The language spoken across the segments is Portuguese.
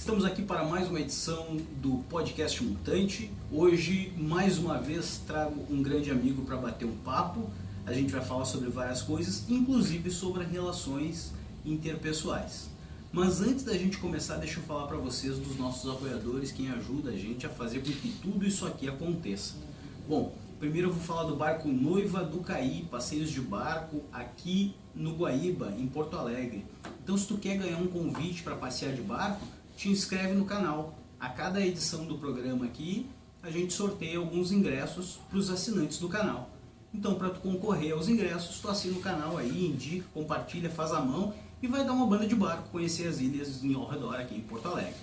Estamos aqui para mais uma edição do Podcast Mutante. Hoje, mais uma vez, trago um grande amigo para bater um papo. A gente vai falar sobre várias coisas, inclusive sobre relações interpessoais. Mas antes da gente começar, deixa eu falar para vocês dos nossos apoiadores, quem ajuda a gente a fazer com que tudo isso aqui aconteça. Bom, primeiro eu vou falar do barco Noiva do Caí, passeios de barco aqui no Guaíba, em Porto Alegre. Então, se tu quer ganhar um convite para passear de barco, te inscreve no canal. A cada edição do programa aqui, a gente sorteia alguns ingressos para os assinantes do canal. Então, para tu concorrer aos ingressos, tu assina o canal aí, indica, compartilha, faz a mão e vai dar uma banda de barco, conhecer as ilhas ao redor aqui em Porto Alegre.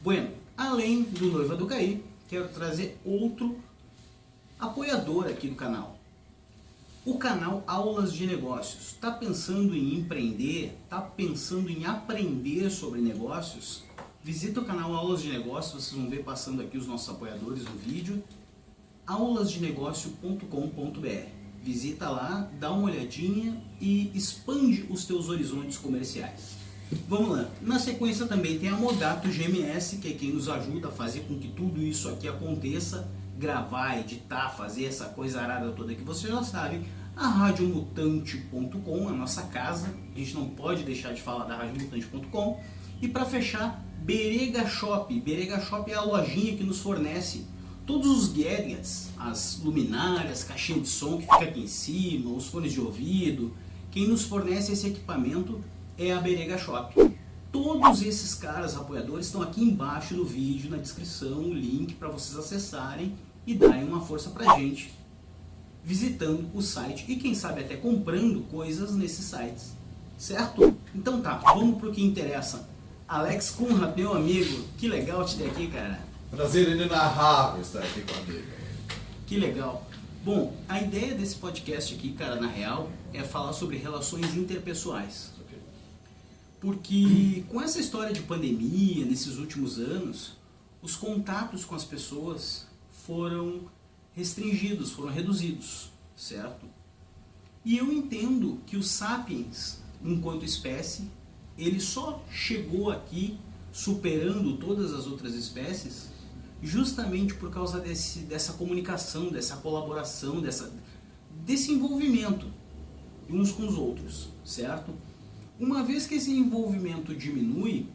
Bueno, além do Noiva do Caí, quero trazer outro apoiador aqui do canal. O canal Aulas de Negócios. Está pensando em empreender? Está pensando em aprender sobre negócios? Visita o canal Aulas de Negócios, vocês vão ver passando aqui os nossos apoiadores no vídeo. aulasdenegócio.com.br. Visita lá, dá uma olhadinha e expande os teus horizontes comerciais. Vamos lá. Na sequência também tem a Modato GMS, que é quem nos ajuda a fazer com que tudo isso aqui aconteça. Gravar, editar, fazer essa coisa arada toda que você já sabe. A radiomutante.com, a nossa casa, a gente não pode deixar de falar da radiomutante.com. E para fechar, Berega Shop. Berega Shop é a lojinha que nos fornece todos os gadgets, as luminárias, caixinha de som que fica aqui em cima, os fones de ouvido. Quem nos fornece esse equipamento é a Berega Shop. Todos esses caras apoiadores estão aqui embaixo do vídeo, na descrição, o link para vocês acessarem e darem uma força pra gente, visitando o site e quem sabe até comprando coisas nesses sites, certo? Então tá, vamos pro que interessa. Alex Conrad, meu amigo, que legal te ter aqui, cara. Prazer inenarrável estar aqui com a amiga. Que legal. Bom, a ideia desse podcast aqui, cara, na real, é falar sobre relações interpessoais. Porque com essa história de pandemia, nesses últimos anos, os contatos com as pessoas foram restringidos, foram reduzidos, certo? E eu entendo que o Sapiens, enquanto espécie, ele só chegou aqui superando todas as outras espécies justamente por causa dessa comunicação, dessa colaboração, desse envolvimento uns com os outros, certo? Uma vez que esse envolvimento diminui,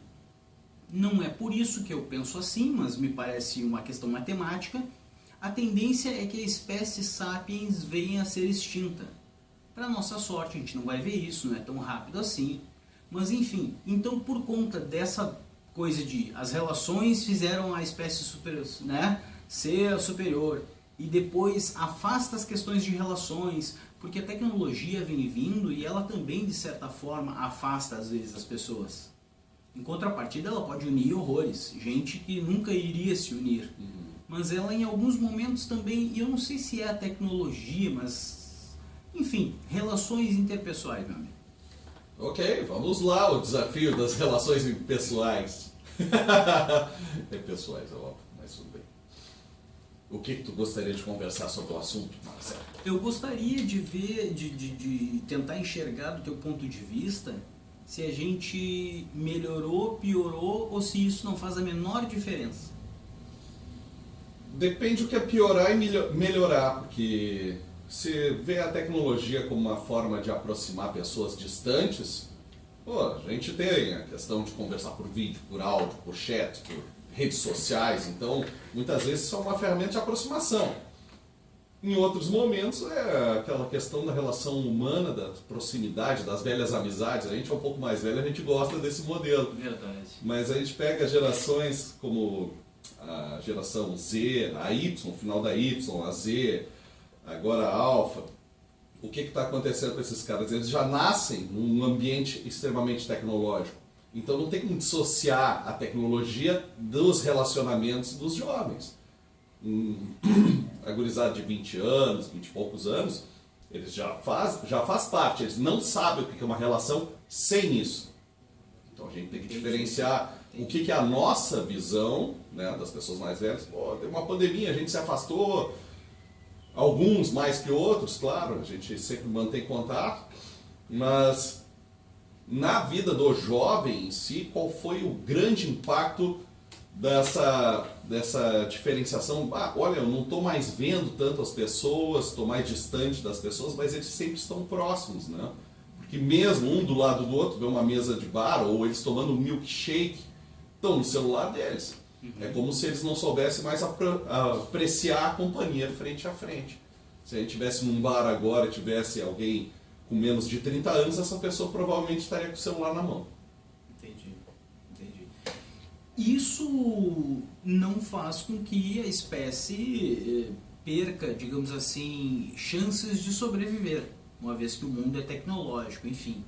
não é por isso que eu penso assim, mas me parece uma questão matemática, a tendência é que a espécie Sapiens venha a ser extinta. Para nossa sorte, a gente não vai ver isso, não é tão rápido assim. Mas enfim, então por conta dessa coisa de as relações fizeram a espécie ser superior, e depois afasta as questões de relações, porque a tecnologia vem vindo e ela também, de certa forma, afasta às vezes as pessoas. Em contrapartida, ela pode unir horrores, gente que nunca iria se unir. Mas ela em alguns momentos também, e eu não sei se é a tecnologia, mas enfim, relações interpessoais, meu amigo. Ok, vamos lá, o desafio das relações pessoais. Pessoais, é óbvio, mas tudo bem. O que tu gostaria de conversar sobre o assunto, Marcelo? Eu gostaria de ver, de tentar enxergar do teu ponto de vista se a gente melhorou, piorou ou se isso não faz a menor diferença. Depende do que é piorar e melhorar, porque se vê a tecnologia como uma forma de aproximar pessoas distantes, a gente tem a questão de conversar por vídeo, por áudio, por chat, por redes sociais, então muitas vezes são uma ferramenta de aproximação. Em outros momentos é aquela questão da relação humana, da proximidade, das velhas amizades. A gente é um pouco mais velho, a gente gosta desse modelo. Verdade. Mas a gente pega gerações como a geração Z, a Y, o final da Y, a Z, agora a Alpha. O que está acontecendo com esses caras? Eles já nascem num ambiente extremamente tecnológico. Então não tem como dissociar a tecnologia dos relacionamentos dos jovens. A gurizada de 20 anos, 20 e poucos anos, eles já faz parte, eles não sabem o que é uma relação sem isso. Então a gente tem que diferenciar o que é a nossa visão, né, das pessoas mais velhas. Tem uma pandemia, a gente se afastou, alguns mais que outros, claro, a gente sempre mantém contato, mas na vida do jovem em si, qual foi o grande impacto dessa diferenciação? Olha, eu não estou mais vendo tanto as pessoas, estou mais distante das pessoas, mas eles sempre estão próximos, né? Porque mesmo um do lado do outro, vê uma mesa de bar, ou eles tomando um milkshake, estão no celular deles. É como se eles não soubessem mais apreciar a companhia frente a frente. Se a gente estivesse num bar agora e tivesse alguém com menos de 30 anos, essa pessoa provavelmente estaria com o celular na mão. Entendi. Isso não faz com que a espécie perca, digamos assim, chances de sobreviver, uma vez que o mundo é tecnológico, enfim.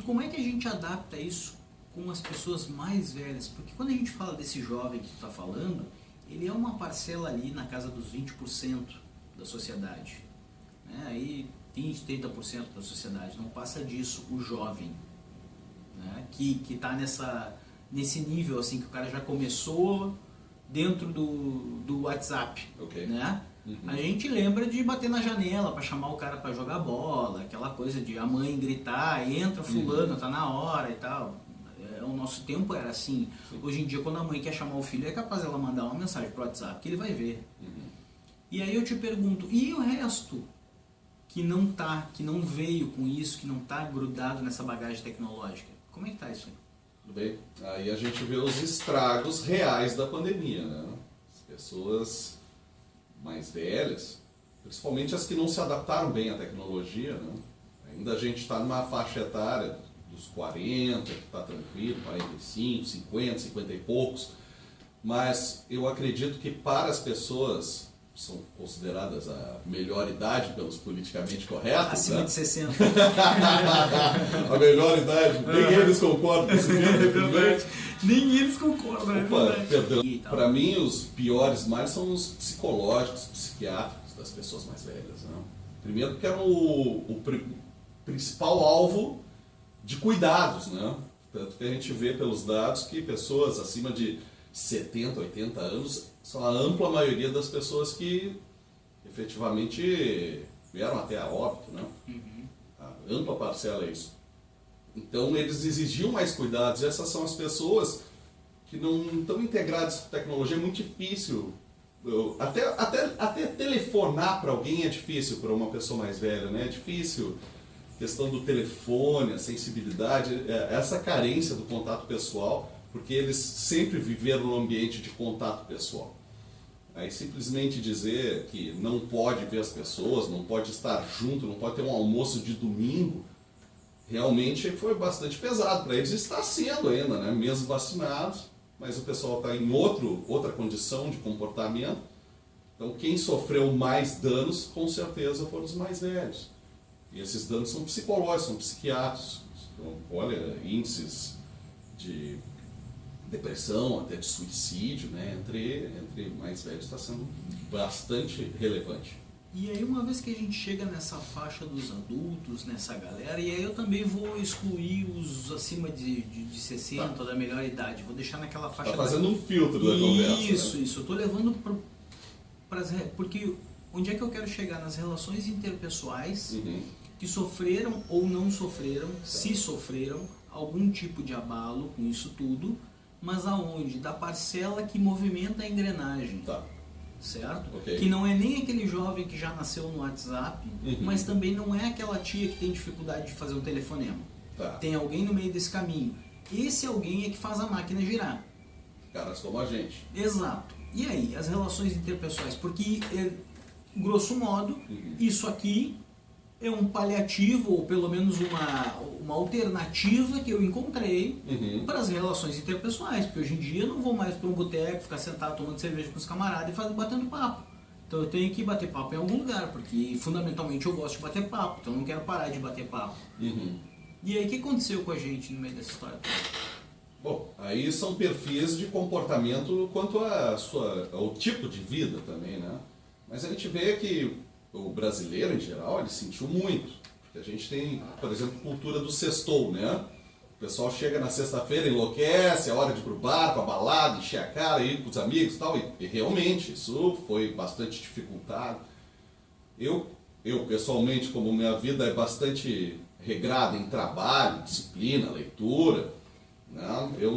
Como é que a gente adapta isso com as pessoas mais velhas? Porque quando a gente fala desse jovem que tu está falando, ele é uma parcela ali na casa dos 20% da sociedade. Né? Aí 20, 30% da sociedade, não passa disso, o jovem, né? Que está nesse nível assim, que o cara já começou dentro do WhatsApp. Okay. Né? A gente lembra de bater na janela para chamar o cara para jogar bola, aquela coisa de a mãe gritar, entra fulano, tá na hora e tal. O nosso tempo era assim. Sim. Hoje em dia, quando a mãe quer chamar o filho, é capaz dela mandar uma mensagem pro WhatsApp que ele vai ver. E aí eu te pergunto, e o resto que não veio com isso, que não está grudado nessa bagagem tecnológica? Como é que tá isso aí? Tudo bem? Aí a gente vê os estragos reais da pandemia, né? As pessoas mais velhas, principalmente as que não se adaptaram bem à tecnologia, né? Ainda a gente está numa faixa etária dos 40, que está tranquilo, 45, 50, 50 e poucos, mas eu acredito que para as pessoas são consideradas a melhor idade pelos politicamente corretos, acima né? de 60. A melhor idade, nem eles concordam com esse verdade. Nem eles concordam, é verdade. Perdão. Para mim, os piores males são os psicológicos, psiquiátricos das pessoas mais velhas, né? Primeiro porque eram o principal alvo de cuidados, né? Tanto que a gente vê pelos dados que pessoas acima de 70, 80 anos são a ampla maioria das pessoas que efetivamente vieram até a óbito, né? A ampla parcela é isso. Então eles exigiam mais cuidados, e essas são as pessoas que não estão integradas com tecnologia. É muito difícil. Até telefonar para alguém é difícil para uma pessoa mais velha, né? É difícil. Questão do telefone, a sensibilidade, essa carência do contato pessoal, porque eles sempre viveram no ambiente de contato pessoal. Aí simplesmente dizer que não pode ver as pessoas, não pode estar junto, não pode ter um almoço de domingo, realmente foi bastante pesado para eles. Está sendo ainda, né? Mesmo vacinados, mas o pessoal está em outra condição de comportamento. Então quem sofreu mais danos, com certeza, foram os mais velhos. E esses danos são psicológicos, são psiquiátricos. Então, olha, índices de depressão, até de suicídio, né? Entre mais velhos está sendo bastante relevante. E aí, uma vez que a gente chega nessa faixa dos adultos, nessa galera, e aí eu também vou excluir os acima de 60, tá, da melhor idade, vou deixar naquela faixa... Está fazendo um filtro da conversa. Isso, né? isso. Eu estou levando para... Porque onde é que eu quero chegar? Nas relações interpessoais, que sofreram ou não sofreram, se sofreram, algum tipo de abalo com isso tudo, mas aonde? Da parcela que movimenta a engrenagem. Tá. Certo? Okay. Que não é nem aquele jovem que já nasceu no WhatsApp, mas também não é aquela tia que tem dificuldade de fazer um telefonema. Tá. Tem alguém no meio desse caminho. Esse alguém é que faz a máquina girar. Caras como a gente. Exato. E aí, as relações interpessoais? Porque, grosso modo, isso aqui é um paliativo, ou pelo menos uma alternativa que eu encontrei para as relações interpessoais. Porque hoje em dia eu não vou mais para um boteco, ficar sentado tomando cerveja com os camaradas e batendo papo. Então eu tenho que bater papo em algum lugar, porque fundamentalmente eu gosto de bater papo, então eu não quero parar de bater papo. E aí, o que aconteceu com a gente no meio dessa história? Bom, aí são perfis de comportamento quanto ao tipo de vida também, né? Mas a gente vê que o brasileiro, em geral, ele sentiu muito. Porque a gente tem, por exemplo, cultura do sextou, né? O pessoal chega na sexta-feira, enlouquece, é hora de ir pro bar, pra balada, encher a cara, ir com os amigos e tal. E realmente, isso foi bastante dificultado. Eu pessoalmente, como minha vida é bastante regrada em trabalho, disciplina, leitura. Né? Eu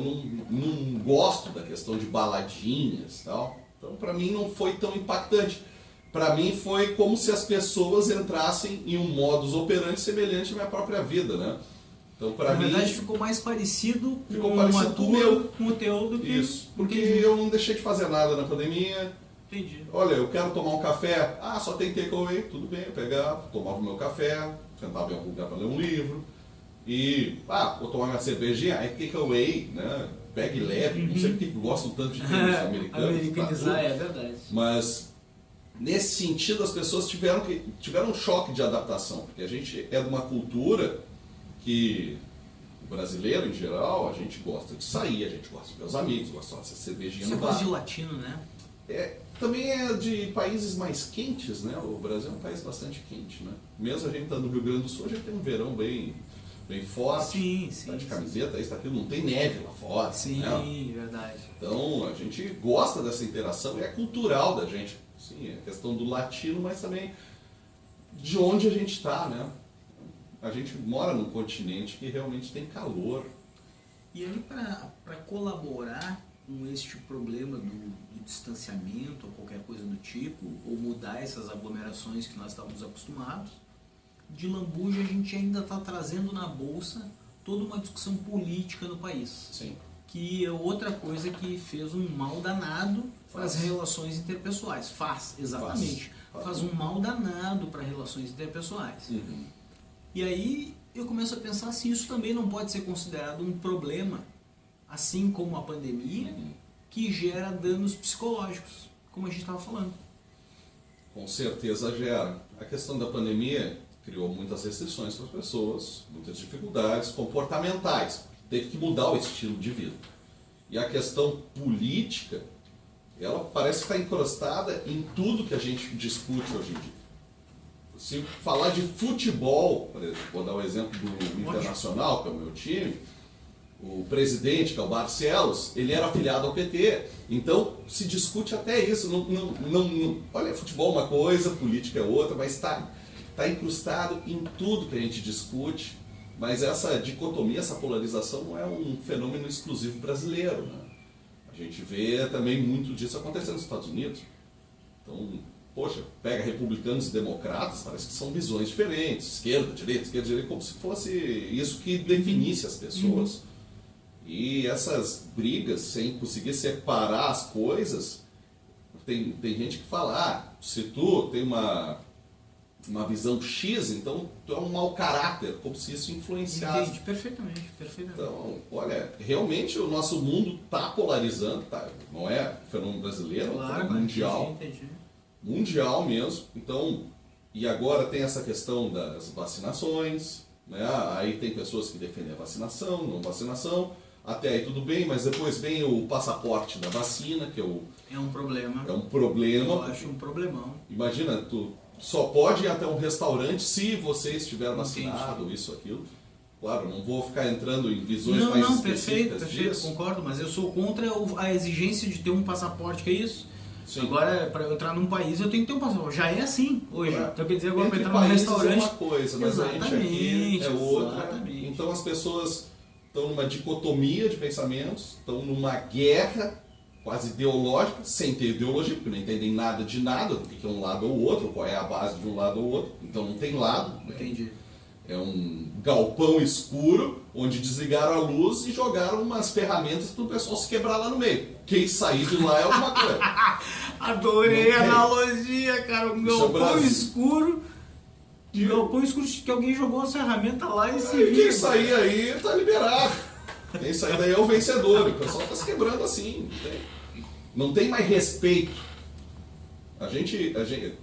não gosto da questão de baladinhas e tal. Então, para mim, não foi tão impactante. Para mim, foi como se as pessoas entrassem em um modus operandi semelhante à minha própria vida, né? Então, Na verdade, ficou mais parecido com o teu do que... Isso, porque eu não deixei de fazer nada na pandemia. Entendi. Olha, eu quero tomar um café. Ah, só tem takeaway. Tudo bem, eu pegava, tomava o meu café, sentava em algum lugar para ler um livro. E, vou tomar minha cervejinha, aí takeaway, né? Pega e leve. Não sei porque gostam tanto de termos americanos. Americanizar, é verdade. Mas, nesse sentido, as pessoas tiveram um choque de adaptação. Porque a gente é de uma cultura que o brasileiro, em geral, a gente gosta de sair, a gente gosta de ver os amigos, gosta de fazer cervejinha no bar. Isso é coisa de latino, né? Também é de países mais quentes, né? O Brasil é um país bastante quente, né? Mesmo a gente estando no Rio Grande do Sul, a gente tem um verão bem forte. Sim, tá de camiseta, isso, aquilo, não tem neve lá fora. Sim, né? Verdade. Então, a gente gosta dessa interação e é cultural da gente. Sim, é questão do latino, mas também de onde a gente está, né? A gente mora num continente que realmente tem calor. E aí, para colaborar com este problema do distanciamento ou qualquer coisa do tipo, ou mudar essas aglomerações que nós estávamos acostumados, de lambuja a gente ainda está trazendo na bolsa toda uma discussão política no país. Sim. Que é outra coisa que fez um mal danado para as relações interpessoais. Exatamente. Faz um mal danado para relações interpessoais. Uhum. E aí eu começo a pensar se isso também não pode ser considerado um problema, assim como a pandemia, que gera danos psicológicos, como a gente estava falando. Com certeza gera. A questão da pandemia criou muitas restrições para as pessoas, muitas dificuldades comportamentais. Teve que mudar o estilo de vida. E a questão política, ela parece estar encrustada em tudo que a gente discute hoje em dia. Se falar de futebol, por exemplo, vou dar o exemplo do Internacional, que é o meu time, o presidente, que é o Barcelos, ele era afiliado ao PT. Então, se discute até isso. Olha, futebol é uma coisa, política é outra, mas está incrustado em tudo que a gente discute. Mas essa dicotomia, essa polarização não é um fenômeno exclusivo brasileiro. Né? A gente vê também muito disso acontecendo nos Estados Unidos. Então, poxa, pega republicanos e democratas, parece que são visões diferentes, esquerda, direita, como se fosse isso que definisse as pessoas. E essas brigas, sem conseguir separar as coisas, tem gente que fala, se tu tem uma visão X, então tu é um mau caráter, como se isso influenciasse. Entendi, perfeitamente. Então, olha, realmente o nosso mundo está polarizando, tá? Não é fenômeno brasileiro, claro, é um fenômeno mundial. Entendi. Mundial mesmo. Então, e agora tem essa questão das vacinações, né? Aí tem pessoas que defendem a vacinação, não vacinação, até aí tudo bem, mas depois vem o passaporte da vacina, que é um problema. É um problema. Eu acho um problemão. Imagina, tu só pode ir até um restaurante se você estiver vacinado, isso, aquilo. Claro, não vou ficar entrando em visões mais específicas perfeito, concordo, mas eu sou contra a exigência de ter um passaporte, que é isso. Sim. Agora, para eu entrar num país, eu tenho que ter um passaporte. Já é assim hoje. Então, quer dizer, agora para Entre entrar num restaurante... é uma coisa, mas a gente aqui é outra. Exatamente. Então, as pessoas estão numa dicotomia de pensamentos, estão numa guerra quase ideológica, sem ter ideologia, porque não entendem nada de nada, do que é um lado ou outro, qual é a base de um lado ou outro. Então, não tem lado. Entendi. É um galpão escuro, onde desligaram a luz e jogaram umas ferramentas para o pessoal se quebrar lá no meio. Quem sair de lá é alguma coisa. Adorei a analogia, cara. Um galpão escuro. Um galpão escuro que alguém jogou as ferramentas lá e se viu. Quem sair aí tá liberado. Quem sair daí é o vencedor. O pessoal está se quebrando assim. Não tem mais respeito.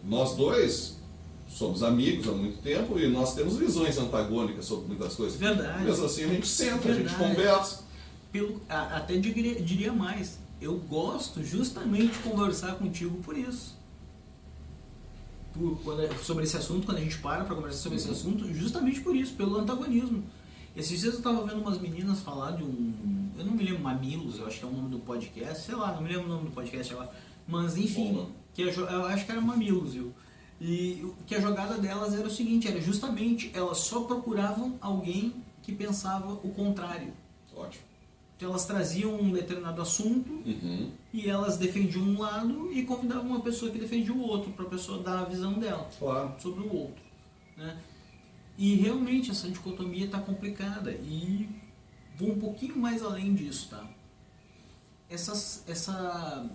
Nós dois somos amigos há muito tempo e nós temos visões antagônicas sobre muitas coisas. Verdade. Mesmo assim a gente senta, a gente conversa. Até diria mais, eu gosto justamente de conversar contigo por isso. Sobre esse assunto, quando a gente para conversar sobre esse assunto, justamente por isso, pelo antagonismo. Esses dias eu estava vendo umas meninas falar de eu não me lembro, Mamilos, eu acho que é o nome do podcast, sei lá, não me lembro o nome do podcast agora, mas enfim, que eu acho que era Mamilos, viu? E que a jogada delas era o seguinte, era justamente, elas só procuravam alguém que pensava o contrário. Ótimo. Então elas traziam um determinado assunto e elas defendiam um lado e convidavam uma pessoa que defendia o outro, para a pessoa dar a visão dela sobre o outro. Né? E realmente essa dicotomia está complicada e vou um pouquinho mais além disso. Tá? Essa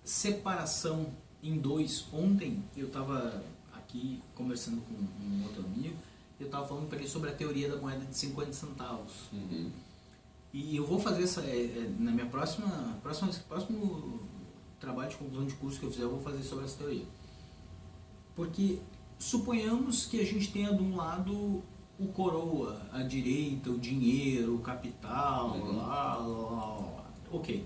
separação em dois, ontem eu estava aqui conversando com um outro amigo, eu estava falando para ele sobre a teoria da moeda de 50 centavos. E eu vou fazer essa, na minha próximo trabalho de conclusão de curso que eu fizer, eu vou fazer sobre essa teoria. Porque suponhamos que a gente tenha de um lado o coroa, a direita, o dinheiro, o capital, ok.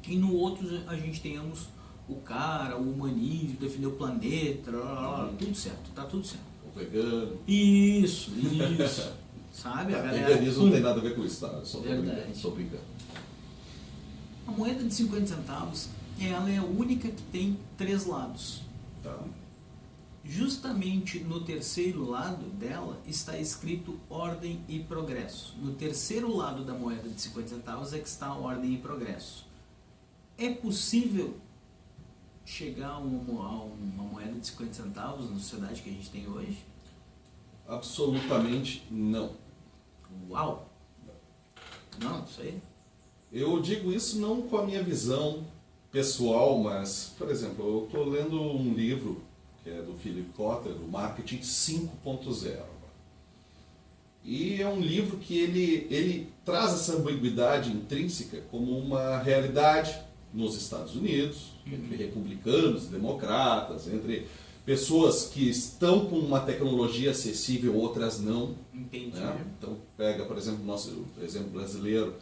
E no outro a gente tenhamos o cara, o humanismo, defender o planeta, tudo certo, tá tudo certo. O vegano. Isso. Sabe? A galera... Veganismo não tem nada a ver com isso, tá? Verdade. Só brincando. A moeda de 50 centavos, ela é a única que tem 3 lados. Tá. Justamente no terceiro lado dela está escrito ordem e progresso. No terceiro lado da moeda de 50 centavos é que está ordem e progresso. É possível chegar a uma moeda de 50 centavos na sociedade que a gente tem hoje? Absolutamente não. Uau! Não sei. Eu digo isso não com a minha visão pessoal, mas, por exemplo, eu estou lendo um livro que é do Philip Kotler, o Marketing 5.0. E é um livro que ele traz essa ambiguidade intrínseca como uma realidade nos Estados Unidos, entre republicanos e democratas, entre pessoas que estão com uma tecnologia acessível, outras não. Entendi. Né? Então, pega, por exemplo, o nosso exemplo brasileiro.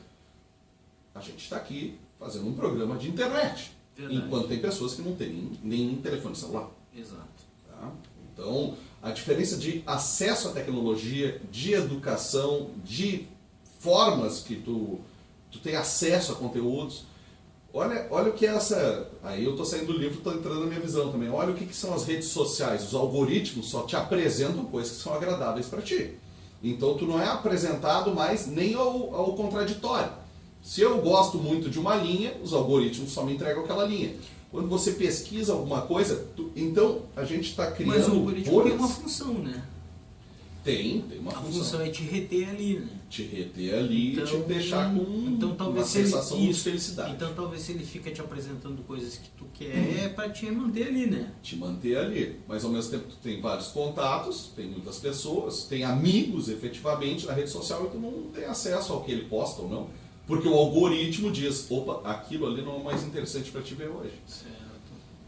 A gente está aqui fazendo um programa de internet, enquanto tem pessoas que não têm nem telefone celular. Exato. Tá? Então, a diferença de acesso à tecnologia, de educação, de formas que tu tem acesso a conteúdos. Olha o que é essa... Aí eu estou saindo do livro, estou entrando na minha visão também. Olha o que são as redes sociais. Os algoritmos só te apresentam coisas que são agradáveis para ti. Então tu não é apresentado mais nem ao contraditório. Se eu gosto muito de uma linha, os algoritmos só me entregam aquela linha. Quando você pesquisa alguma coisa, então a gente está criando... Mas o algoritmo tem uma função, né? Tem uma função. A função é te reter ali, né? Te reter ali e te deixar com uma sensação de felicidade. Então talvez se ele fica te apresentando coisas que tu quer, é para te manter ali, né? Te manter ali. Mas ao mesmo tempo tu tem vários contatos, tem muitas pessoas, tem amigos efetivamente na rede social e tu não tem acesso ao que ele posta ou não. Porque o algoritmo diz, opa, aquilo ali não é mais interessante para te ver hoje. Certo.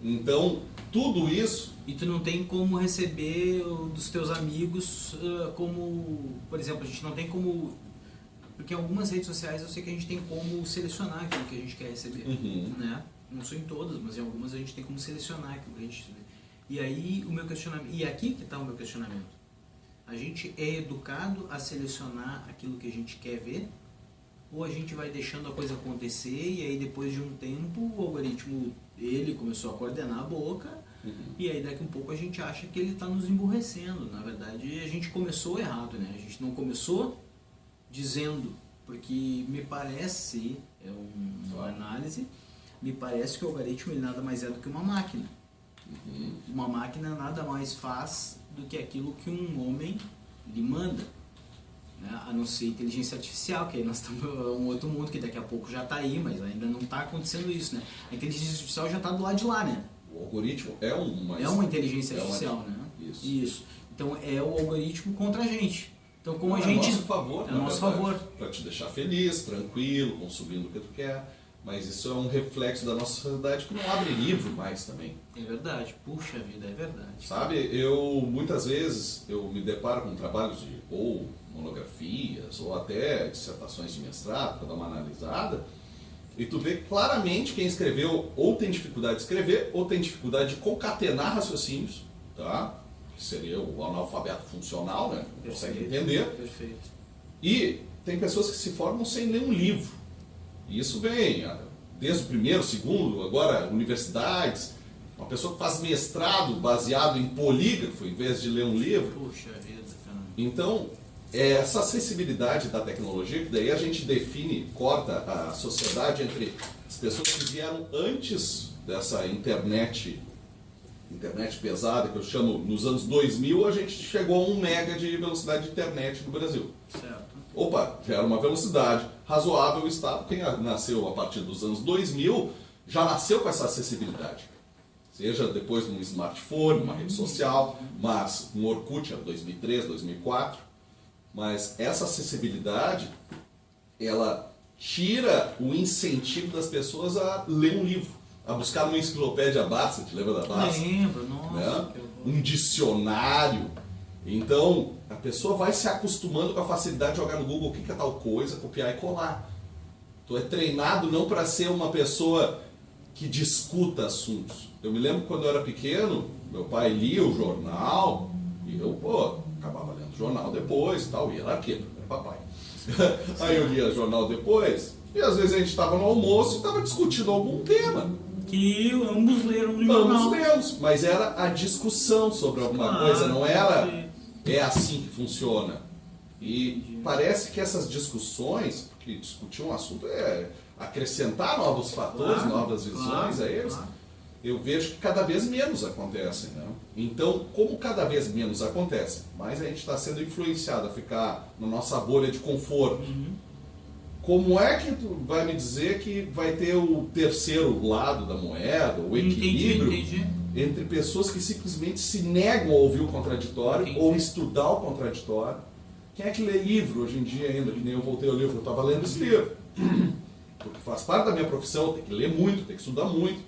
Então, tudo isso... E tu não tem como receber dos teus amigos como... Por exemplo, a gente não tem como... Porque em algumas redes sociais eu sei que a gente tem como selecionar aquilo que a gente quer receber. Né? Não sou em todas, mas em algumas a gente tem como selecionar aquilo que a gente receber. E aí o meu questionamento... E aqui que está o meu questionamento. A gente é educado a selecionar aquilo que a gente quer ver? Ou a gente vai deixando a coisa acontecer e aí depois de um tempo o algoritmo, ele começou a coordenar a boca e aí daqui a um pouco a gente acha que ele está nos emburrecendo. Na verdade a gente começou errado, né? A gente não começou dizendo, porque me parece, é uma análise, me parece que o algoritmo ele nada mais é do que uma máquina. Uma máquina nada mais faz do que aquilo que um homem lhe manda. Né? A não ser inteligência artificial, que aí nós estamos um outro mundo que daqui a pouco já está aí, mas ainda não está acontecendo isso, né? A inteligência artificial já está do lado de lá, né? O algoritmo é uma inteligência artificial, né? Isso. Então é o algoritmo contra a gente. Então como a É gente... a nosso favor, é a nosso favor. Para te deixar feliz, tranquilo, consumindo o que tu quer. Mas isso é um reflexo da nossa sociedade que não abre livro mais também. É verdade. Puxa vida, é verdade. Sabe, muitas vezes eu me deparo com trabalhos de ou monografias ou até dissertações de mestrado para dar uma analisada e tu vê claramente quem escreveu ou tem dificuldade de escrever ou tem dificuldade de concatenar raciocínios, tá? Que seria o analfabeto funcional, né? Consegue entender. Perfeito. E tem pessoas que se formam sem ler um livro. E isso vem desde o primeiro, segundo, agora universidades. Uma pessoa que faz mestrado baseado em polígrafo, em vez de ler um livro. Puxa vida, cara. Então, essa acessibilidade da tecnologia, que daí a gente define, corta a sociedade entre as pessoas que vieram antes dessa internet pesada, que eu chamo, nos anos 2000, a gente chegou a 1 mega de velocidade de internet no Brasil. Certo. Opa, já era uma velocidade razoável, o Estado, quem nasceu a partir dos anos 2000, já nasceu com essa acessibilidade. Seja depois num smartphone, uma rede social, mas um Orkut era 2003, 2004. Mas essa acessibilidade, ela tira o incentivo das pessoas a ler um livro, a buscar uma enciclopédia Barça, te lembra da Barça? Lembro, nossa. Né? Um dicionário. Então, a pessoa vai se acostumando com a facilidade de jogar no Google o que é tal coisa, copiar e colar. Tu é treinado não para ser uma pessoa que discuta assuntos. Eu me lembro quando eu era pequeno, meu pai lia o jornal e eu, acabava lendo o jornal depois e tal, hierarquia, era papai. Aí eu lia o jornal depois e às vezes a gente estava no almoço e estava discutindo algum tema. Que ambos leram no jornal. Ambos lemos, mas era a discussão sobre alguma coisa, não era é assim que funciona. E parece que essas discussões, porque discutir um assunto é acrescentar novos fatores, novas visões a eles, eu vejo que cada vez menos acontecem. Né? Então, como cada vez menos acontece, mais a gente está sendo influenciado a ficar na nossa bolha de conforto. Como é que tu vai me dizer que vai ter o terceiro lado da moeda, o equilíbrio entre pessoas que simplesmente se negam a ouvir o contraditório ou estudar o contraditório? Quem é que lê livro hoje em dia ainda? Que nem eu voltei ao livro, eu estava lendo esse livro. Porque faz parte da minha profissão, tem que ler muito, tem que estudar muito.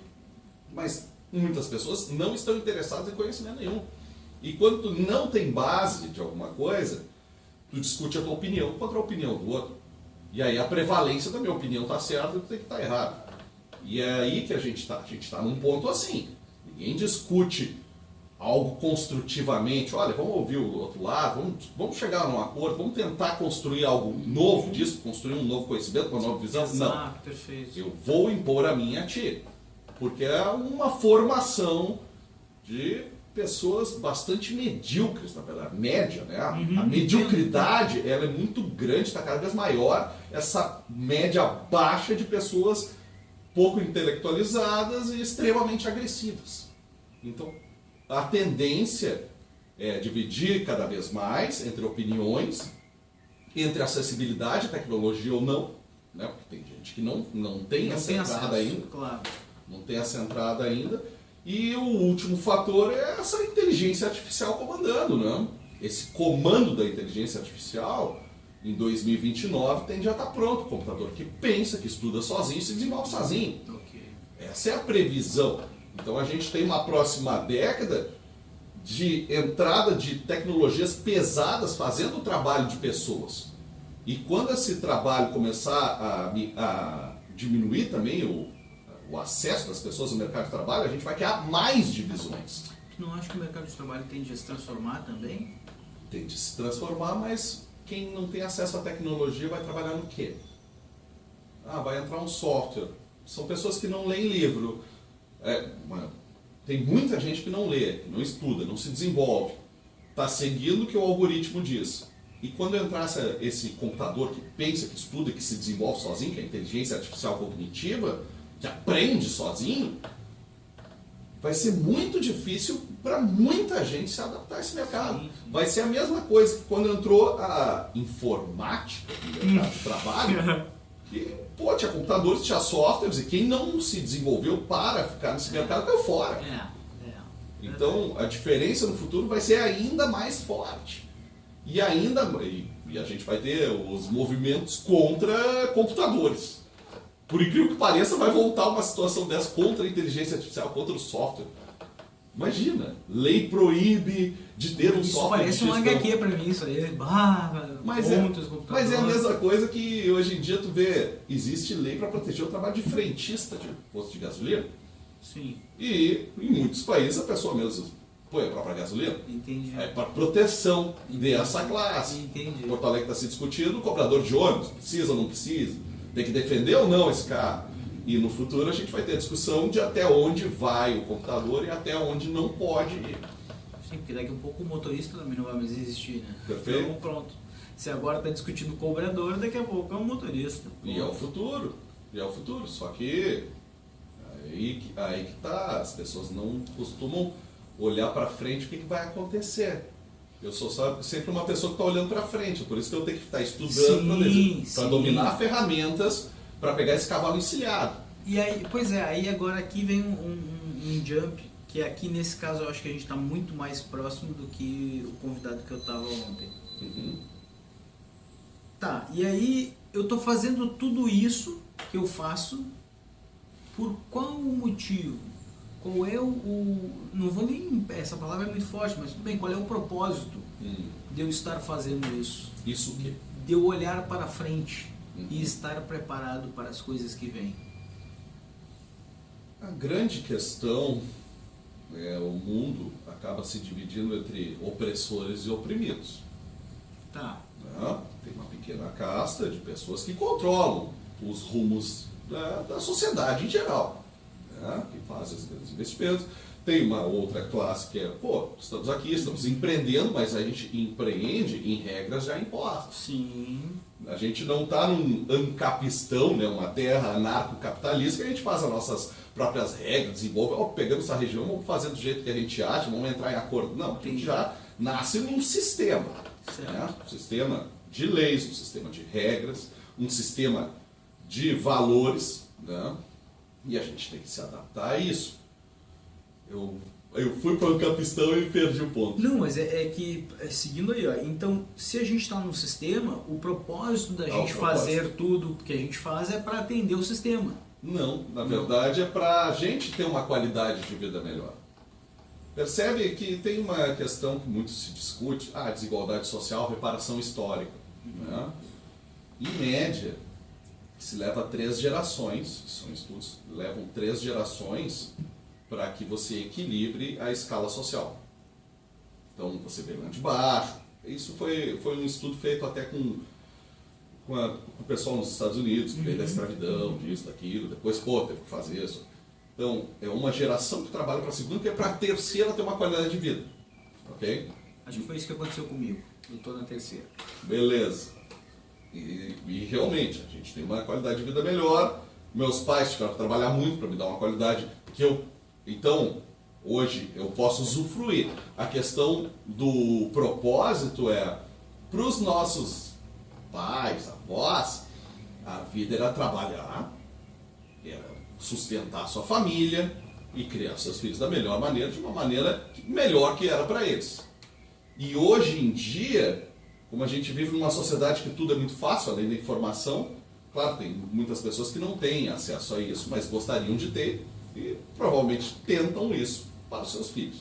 Mas muitas pessoas não estão interessadas em conhecimento nenhum. E quando tu não tem base de alguma coisa, tu discute a tua opinião contra a opinião do outro. E aí a prevalência da minha opinião está certa e tu tem que estar errado. E é aí que a gente está. A gente está num ponto assim. Ninguém discute algo construtivamente. Olha, vamos ouvir o outro lado, vamos chegar num acordo, vamos tentar construir algo novo disso, construir um novo conhecimento, uma nova visão. Não, perfeito. Eu vou impor a minha a ti. Porque é uma formação de pessoas bastante medíocres, na verdade, média, né? A mediocridade, ela é muito grande, está cada vez maior, essa média baixa de pessoas pouco intelectualizadas e extremamente agressivas. Então, a tendência é dividir cada vez mais entre opiniões, entre acessibilidade à tecnologia ou não, né? Porque tem gente que não tem essa entrada ainda. Claro. Não tem essa entrada ainda. E o último fator é essa inteligência artificial comandando, né? Esse comando da inteligência artificial, em 2029, tende a estar pronto. O computador que pensa, que estuda sozinho e se desenvolve sozinho. Essa é a previsão. Então a gente tem uma próxima década de entrada de tecnologias pesadas fazendo o trabalho de pessoas. E quando esse trabalho começar a diminuir também o acesso das pessoas ao mercado de trabalho, a gente vai criar mais divisões. Tu não acha que o mercado de trabalho tende a se transformar também? Tende a se transformar, mas quem não tem acesso à tecnologia vai trabalhar no quê? Vai entrar um software. São pessoas que não leem livro. Tem muita gente que não lê, que não estuda, não se desenvolve. Está seguindo o que o algoritmo diz. E quando entrar esse computador que pensa, que estuda, que se desenvolve sozinho, que é a inteligência artificial cognitiva, que aprende sozinho, vai ser muito difícil para muita gente se adaptar a esse mercado. Sim. Vai ser a mesma coisa que quando entrou a informática no mercado de trabalho, que tinha computadores, tinha softwares, e quem não se desenvolveu para ficar nesse mercado caiu fora. Então a diferença no futuro vai ser ainda mais forte. E a gente vai ter os movimentos contra computadores. Por incrível que pareça, vai voltar uma situação dessa contra a inteligência artificial, contra o software. Imagina, lei proíbe de ter um software. Isso parece um HQ pra mim, isso aí. Mas é a mesma coisa que hoje em dia tu vê, existe lei para proteger o trabalho de frentista de posto de gasolina. Sim. E em muitos países a pessoa mesmo põe a própria gasolina. Entendi. É para proteção dessa classe. Entendi. Porto Alegre está se discutindo, o cobrador de ônibus, precisa ou não precisa? Tem que defender ou não esse carro? E no futuro a gente vai ter a discussão de até onde vai o computador e até onde não pode ir. Sim, porque daqui a pouco o motorista também não vai mais existir, né? Perfeito. Então pronto. Se agora está discutindo o cobrador, daqui a pouco é o motorista. E é o futuro. E é o futuro. Só que aí que tá. As pessoas não costumam olhar para frente o que vai acontecer. Eu sou sempre uma pessoa que está olhando para frente, por isso que eu tenho que estar estudando para dominar ferramentas para pegar esse cavalo encilhado. E aí, pois é, aí agora aqui vem um jump, que aqui nesse caso eu acho que a gente está muito mais próximo do que o convidado que eu estava ontem. Uhum. Tá, e aí eu estou fazendo tudo isso que eu faço por qual motivo? Qual é não vou nem, essa palavra é muito forte, mas tudo bem, qual é o propósito de eu estar fazendo isso? Isso o quê? De eu olhar para frente e estar preparado para as coisas que vêm. A grande questão é o mundo acaba se dividindo entre opressores e oprimidos. Tá. Tem uma pequena casta de pessoas que controlam os rumos da sociedade em geral. Que faz os grandes investimentos. Tem uma outra classe que é, estamos aqui, estamos empreendendo, mas a gente empreende em regras já impostas. Sim. A gente não está num ancapistão, né, uma terra anarcocapitalista, que a gente faz as nossas próprias regras, desenvolve, pegamos essa região, vamos fazer do jeito que a gente acha, vamos entrar em acordo. Não, a gente já nasce num sistema. Um sistema de leis, um sistema de regras, um sistema de valores, né? E a gente tem que se adaptar a isso. Eu fui para o capistão e perdi o ponto. Não, mas é que, seguindo aí, então, se a gente está num sistema, o propósito da gente fazer tudo que a gente faz é para atender o sistema. Não, na verdade é para a gente ter uma qualidade de vida melhor. Percebe que tem uma questão que muito se discute, desigualdade social, reparação histórica. Né? Em média, se leva 3 gerações, são estudos, levam 3 gerações para que você equilibre a escala social. Então, você vê lá de baixo. Isso foi um estudo feito até com o pessoal nos Estados Unidos, que veio da escravidão, disso, daquilo, depois, teve que fazer isso. Então, é uma geração que trabalha para a segunda, que é para a terceira ter uma qualidade de vida. Ok? Acho que foi isso que aconteceu comigo. Eu estou na terceira. Beleza. E realmente, a gente tem uma qualidade de vida melhor. Meus pais tiveram que trabalhar muito para me dar uma qualidade que então, hoje eu posso usufruir. A questão do propósito para os nossos pais, avós, a vida era trabalhar, era sustentar a sua família e criar seus filhos da melhor maneira, de uma maneira melhor que era para eles. E hoje em dia, como a gente vive numa sociedade que tudo é muito fácil, além da informação, claro, tem muitas pessoas que não têm acesso a isso, mas gostariam de ter e provavelmente tentam isso para os seus filhos.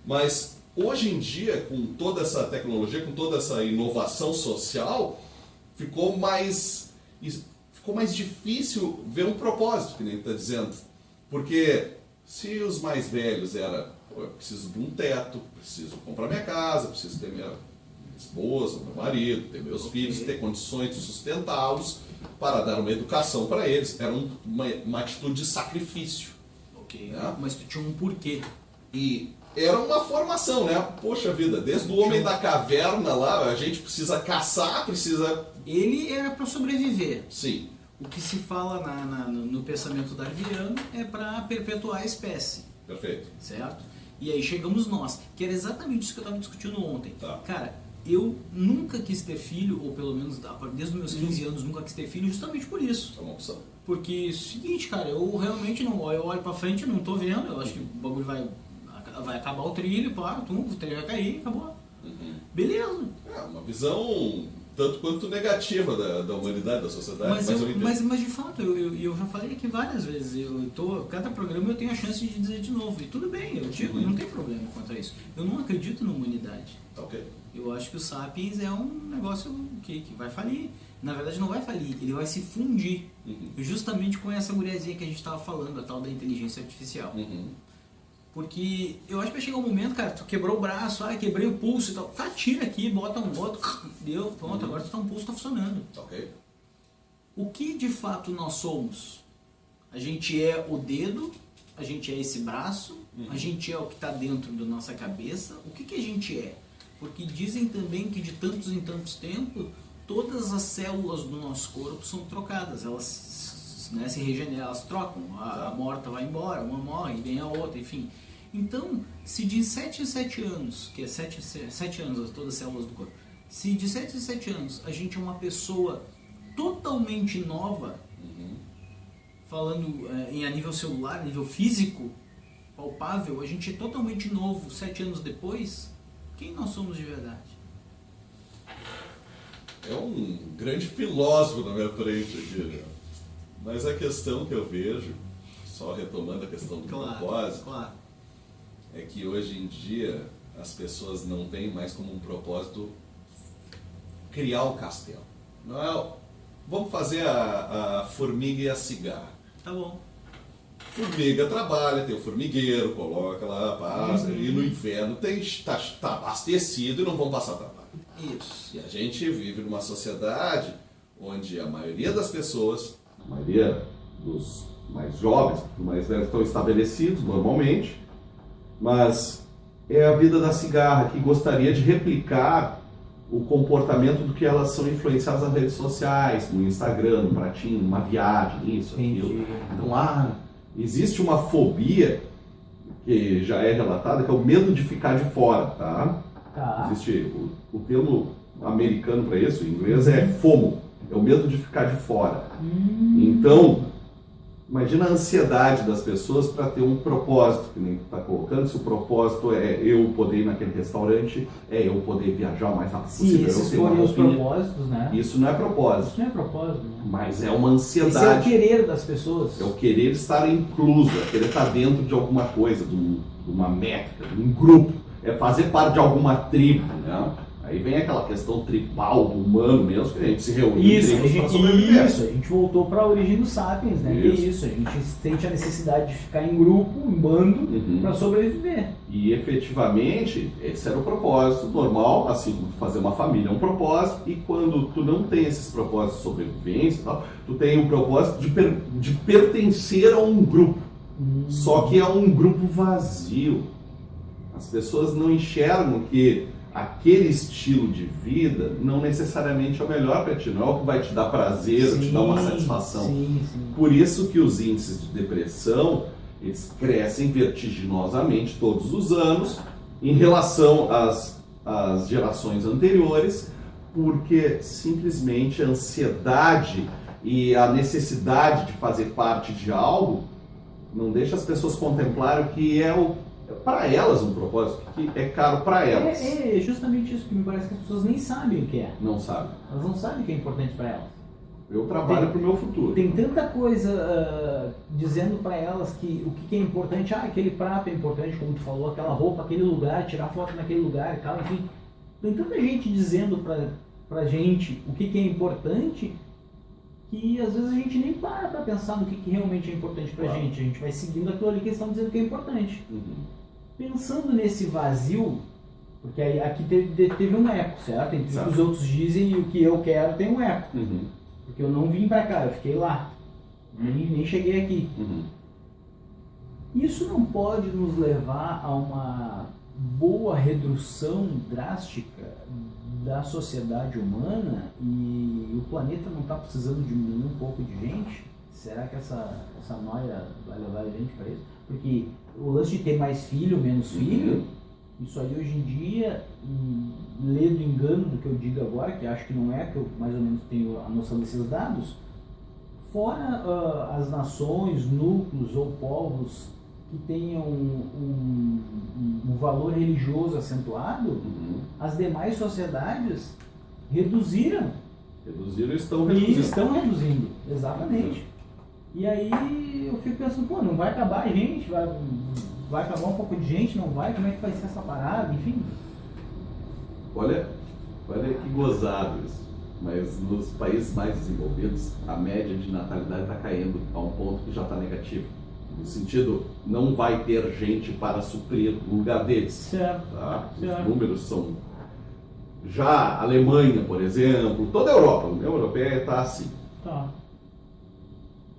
Mas hoje em dia, com toda essa tecnologia, com toda essa inovação social, ficou mais difícil ver um propósito, que nem está dizendo. Porque se os mais velhos eu preciso de um teto, preciso comprar minha casa, preciso ter minha esposa, meu marido, ter meus filhos, ter condições de sustentá-los para dar uma educação para eles. Era uma atitude de sacrifício. Ok, mas tu tinha um porquê. E era uma formação, né? Poxa vida, desde o homem da caverna lá, a gente precisa caçar, Ele era para sobreviver. Sim. O que se fala no pensamento darwiniano é para perpetuar a espécie. Perfeito. Certo? E aí chegamos nós, que era exatamente isso que eu estava discutindo ontem. Tá. Cara, eu nunca quis ter filho, ou pelo menos desde os meus 15 anos nunca quis ter filho, justamente por isso. É uma opção. Porque, seguinte, cara, eu realmente não, eu olho pra frente e não tô vendo, eu acho que o bagulho vai acabar o trilho, o trilho vai cair, acabou. Beleza. É uma visão tanto quanto negativa da humanidade, da sociedade. Mas de fato, eu já falei aqui várias vezes, cada programa eu tenho a chance de dizer de novo, e tudo bem, eu digo, não tem problema quanto a isso. Eu não acredito na humanidade. Ok. Eu acho que o Sapiens é um negócio que vai falir. Na verdade não vai falir, ele vai se fundir. Justamente com essa guriazinha que a gente estava falando, a tal da inteligência artificial. Porque eu acho que vai chegar um momento, cara, tu quebrou o braço, quebrei o pulso e tal. Tá, tira aqui, bota um outro, deu, pronto, agora tu tá um pulso, tá funcionando. Ok. O que de fato nós somos? A gente é o dedo, a gente é esse braço, a gente é o que está dentro da nossa cabeça. O que a gente é? Porque dizem também que de tantos em tantos tempos, todas as células do nosso corpo são trocadas, elas, né, se regeneram, elas trocam, a morta vai embora, uma morre, vem a outra, enfim. Então, se de 7 em 7 anos, que é 7 anos todas as células do corpo, se de 7 em 7 anos a gente é uma pessoa totalmente nova, falando a nível celular, a nível físico, palpável, a gente é totalmente novo 7 anos depois, quem nós somos de verdade? É um grande filósofo na minha frente aqui, né? Mas a questão que eu vejo, só retomando a questão do propósito, é que hoje em dia as pessoas não veem mais como um propósito criar um castelo. Não é, vamos fazer a formiga e a cigarra. Tá bom. Formiga trabalha, tem o formigueiro, coloca lá, passa, e no inverno está abastecido e não vão passar trabalho. Isso. E a gente vive numa sociedade onde a maioria das pessoas, a maioria dos mais jovens, dos mais velhos, estão estabelecidos normalmente, mas é a vida da cigarra que gostaria de replicar o comportamento do que elas são influenciadas nas redes sociais, no Instagram, no pratinho, numa viagem, isso, aquilo. Então, existe uma fobia que já é relatada, que é o medo de ficar de fora, tá? Existe o termo americano para isso, em inglês é FOMO, é o medo de ficar de fora. Então, imagina a ansiedade das pessoas para ter um propósito, que nem tu está colocando. Se o propósito é eu poder ir naquele restaurante, é eu poder viajar o mais rápido possível. Se esses forem os propósitos, né? Isso não é propósito. Isso não é propósito, né? Mas é uma ansiedade. Esse é o querer das pessoas. É o querer estar incluso, é querer estar dentro de alguma coisa, de uma métrica, de um grupo. É fazer parte de alguma tribo, né? Aí vem aquela questão tribal, humano mesmo, que a gente se reúne isso, em tribos para sobreviver. Isso, a gente voltou para a origem dos sapiens, né? Que é isso, a gente sente a necessidade de ficar em grupo, em bando, para sobreviver. E efetivamente, esse era o propósito normal, assim como fazer uma família é um propósito, e quando tu não tem esses propósitos de sobrevivência e tal, tu tem o propósito de pertencer a um grupo. Só que é um grupo vazio. As pessoas não enxergam que aquele estilo de vida não necessariamente é o melhor para ti, não é o que vai te dar prazer, te dar uma satisfação. Sim. Por isso que os índices de depressão, eles crescem vertiginosamente todos os anos em relação às gerações anteriores, porque simplesmente a ansiedade e a necessidade de fazer parte de algo não deixa as pessoas contemplarem o que é para elas um propósito, que é caro para elas. É justamente isso que me parece que as pessoas nem sabem o que é. Não sabem. Elas não sabem o que é importante para elas. Eu trabalho para o meu futuro. Tem tanta coisa dizendo para elas que o que é importante, aquele prato é importante, como tu falou, aquela roupa, aquele lugar, tirar foto naquele lugar e tal, enfim. Tem tanta gente dizendo pra gente o que é importante que às vezes a gente nem para pensar no que realmente é importante pra gente. A gente vai seguindo aquilo ali que eles estão dizendo que é importante. Pensando nesse vazio, porque aí, aqui teve um eco, certo? Entre o que os outros dizem e o que eu quero tem um eco. Porque eu não vim pra cá, eu fiquei lá. Nem cheguei aqui. Isso não pode nos levar a uma boa redução drástica da sociedade humana e o planeta não está precisando diminuir um pouco de gente? Será que essa noia vai levar a gente para isso? Porque o lance de ter mais filho, menos filho, isso aí hoje em dia, lê do engano do que eu digo agora, que acho que não é, que eu mais ou menos tenho a noção desses dados, fora as nações, núcleos ou povos que tenham um valor religioso acentuado, as demais sociedades reduziram. Reduziram e estão reduzindo. Estão reduzindo, exatamente. E aí eu fico pensando, não vai acabar a gente, vai acabar um pouco de gente, não vai? Como é que vai ser essa parada? Enfim. Olha que gozado isso. Mas nos países mais desenvolvidos, a média de natalidade está caindo a um ponto que já está negativo. No sentido, não vai ter gente para suprir o lugar deles. Certo. Tá? Os números são... Já a Alemanha, por exemplo, toda a Europa, a União Europeia está assim. Tá.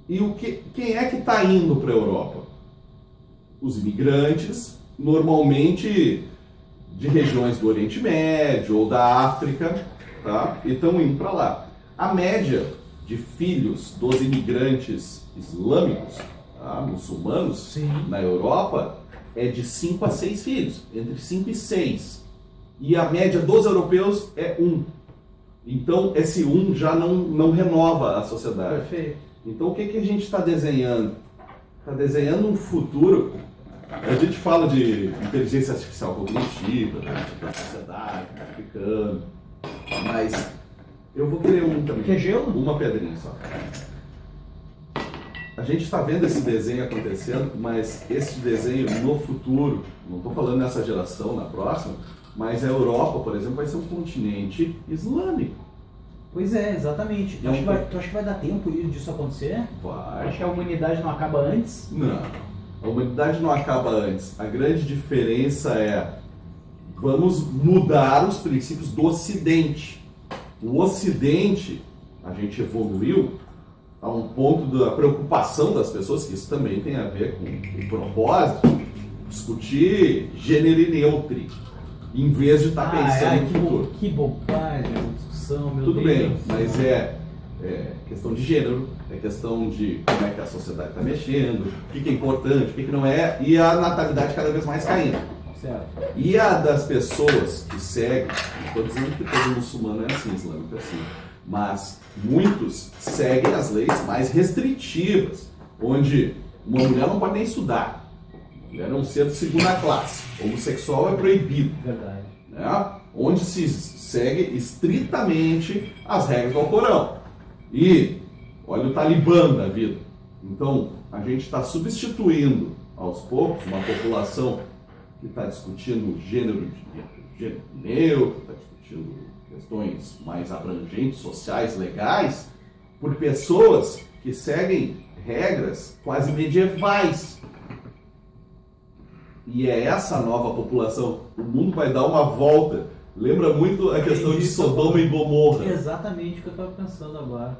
E quem é que está indo para a Europa? Os imigrantes, normalmente de regiões do Oriente Médio ou da África, tá? E estão indo para lá. A média de filhos dos imigrantes islâmicos, tá? Muçulmanos, Sim. na Europa, é de 5 a 6 filhos, entre 5 e 6. E a média dos europeus é 1. Então, esse 1 já não renova a sociedade. Perfeito. Então, o que a gente está desenhando? Está desenhando um futuro. A gente fala de inteligência artificial cognitiva, né, da sociedade, africana, mas eu vou querer um também. Quer gelo? Uma pedrinha só. A gente está vendo esse desenho acontecendo, mas esse desenho no futuro, não estou falando nessa geração, na próxima, mas a Europa, por exemplo, vai ser um continente islâmico. Pois é, exatamente. Tu acha que vai dar tempo disso acontecer? Vai. Acho que a humanidade não acaba antes? Não. A humanidade não acaba antes. A grande diferença é vamos mudar os princípios do Ocidente. O Ocidente, a gente evoluiu a um ponto da preocupação das pessoas, que isso também tem a ver com o propósito, discutir gênero e neutro, em vez de estar pensando no futuro. Que bobagem essa discussão, meu Tudo Deus. bem, mas é questão de gênero, é questão de como é que a sociedade está mexendo, o que é importante, o que não é, e a natalidade cada vez mais caindo. Certo. E a das pessoas que seguem, não estou dizendo que todo muçulmano é assim, islâmico é assim, mas muitos seguem as leis mais restritivas, onde uma mulher não pode nem estudar, a mulher é um ser de segunda classe, homossexual é proibido. Verdade. Né? Onde se segue estritamente as regras do Alcorão. E olha o Talibã da vida. Então, a gente está substituindo aos poucos uma população que está discutindo gênero neutro, está discutindo questões mais abrangentes, sociais, legais, por pessoas que seguem regras quase medievais. E é essa nova população. O mundo vai dar uma volta. Lembra muito a questão de Sodoma e Gomorra. Exatamente o que eu estava pensando agora.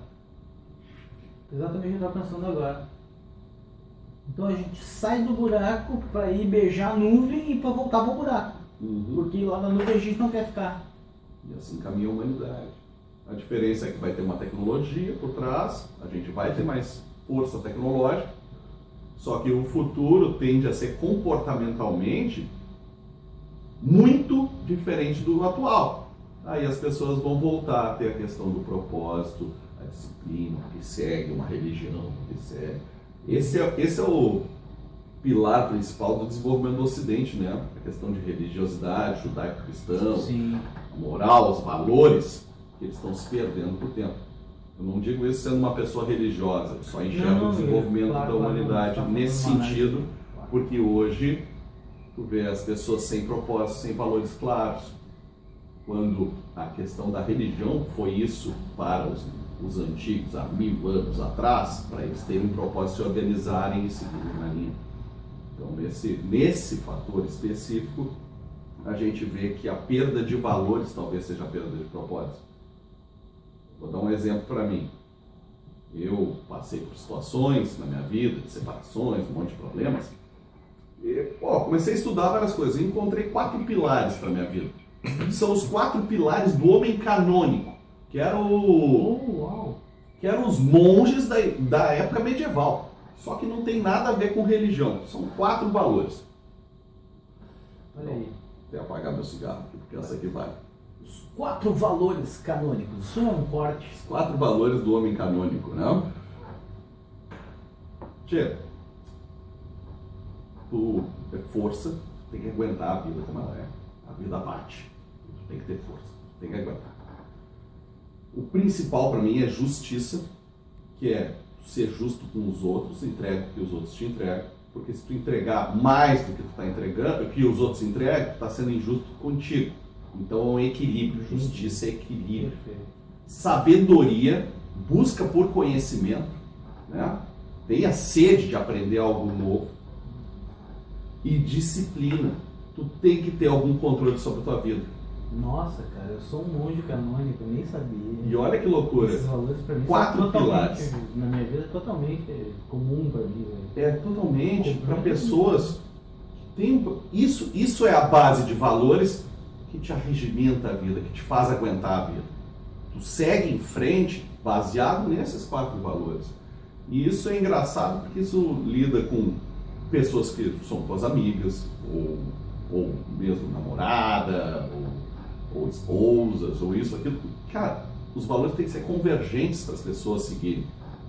Então a gente sai do buraco para ir beijar a nuvem e para voltar para o buraco. Porque lá na nuvem a gente não quer ficar. E assim caminha a humanidade. A diferença é que vai ter uma tecnologia por trás, a gente vai ter mais força tecnológica, só que o futuro tende a ser comportamentalmente muito diferente do atual. Aí as pessoas vão voltar a ter a questão do propósito, a disciplina, que segue uma religião, que segue. Esse é o pilar principal do desenvolvimento do Ocidente, né? A questão de religiosidade, judaico-cristão, Sim. a moral, os valores, que eles estão se perdendo com o tempo. Eu não digo isso sendo uma pessoa religiosa, eu só enxergo o desenvolvimento da humanidade nesse sentido, porque hoje tu vê as pessoas sem propósito, sem valores claros. Quando a questão da religião foi isso para os antigos, há 1000 anos atrás, para eles terem um propósito de se organizarem e seguirem uma linha. Então, nesse fator específico, a gente vê que a perda de valores talvez seja a perda de propósito. Vou dar um exemplo para mim. Eu passei por situações na minha vida, de separações, um monte de problemas. E, comecei a estudar várias coisas. E encontrei 4 pilares para a minha vida. São os 4 pilares do homem canônico, que eram os monges da época medieval. Só que não tem nada a ver com religião. São 4 valores. Olha aí. Vou até apagar meu cigarro aqui, porque essa aqui vai. Os 4 valores canônicos. Isso é um corte. Os 4 valores do homem canônico, né? Tchê, tu é força, tu tem que aguentar a vida como ela é. A vida bate. Tu tem que ter força, tu tem que aguentar. O principal para mim é justiça, que é ser justo com os outros, entrega o que os outros te entregam, porque se tu entregar mais do que tu está entregando, o que os outros entregam, tu está sendo injusto contigo. Então é um equilíbrio, justiça é equilíbrio. Perfeito. Sabedoria, busca por conhecimento, né? Tenha sede de aprender algo novo. E disciplina, tu tem que ter algum controle sobre a tua vida. Nossa, cara, eu sou um monge canônico, eu nem sabia. E olha que loucura. Esses valores pra mim 4 são totalmente, pilares. na minha vida, é totalmente comum pra mim. É totalmente para pessoas que têm... Isso é a base de valores que te arregimenta a vida, que te faz aguentar a vida. Tu segue em frente baseado nesses 4 valores. E isso é engraçado porque isso lida com pessoas que são tuas amigas, ou mesmo namorada, ou esposas, ou isso, aquilo. Cara, os valores têm que ser convergentes para as pessoas seguirem.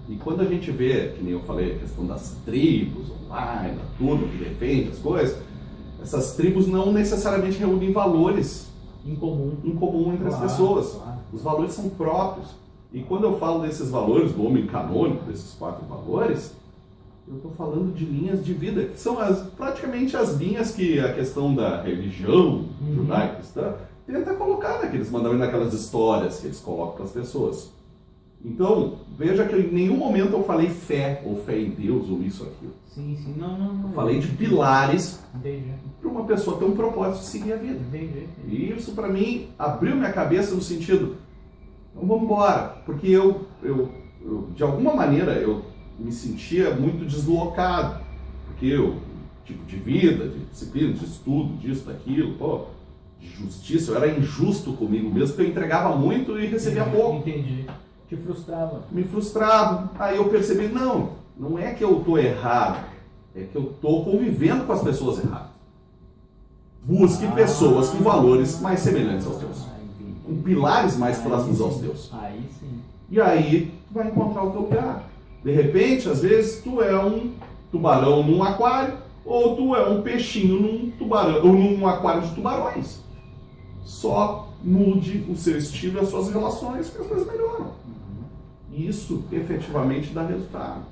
E quando a gente vê, que nem eu falei, a questão das tribos online, da turma que defende as coisas, essas tribos não necessariamente reúnem valores Em comum. entre as Claro, pessoas. claro. Os valores são próprios. E quando eu falo desses valores, do homem canônico, desses 4 valores, eu estou falando de linhas de vida, que são praticamente as linhas que a questão da religião judaica cristã tenta colocar naqueles mandamentos, naquelas histórias que eles colocam para as pessoas. Então, veja que em nenhum momento eu falei fé, ou fé em Deus, ou isso, aquilo. Sim, não. Eu falei de pilares Entendi. para uma pessoa ter um propósito de seguir a vida. Entendi. E isso, para mim, abriu minha cabeça no sentido, então vamos embora, porque eu, de alguma maneira, eu me sentia muito deslocado, porque eu, tipo de vida, de disciplina, de estudo, disso, daquilo, pô, de justiça, eu era injusto comigo mesmo, porque eu entregava muito e recebia pouco. Entendi. Te frustrava. Me frustrava. Aí eu percebi, não é que eu estou errado, é que eu estou convivendo com as pessoas erradas. Busque pessoas com valores mais semelhantes aos teus, com pilares mais próximos aos teus. Aí sim. E aí tu vai encontrar o teu lugar. De repente, às vezes, tu é um tubarão num aquário, ou tu é um peixinho num tubarão, ou num aquário de tubarões. Só mude o seu estilo e as suas relações que as coisas melhoram. Isso efetivamente dá resultado.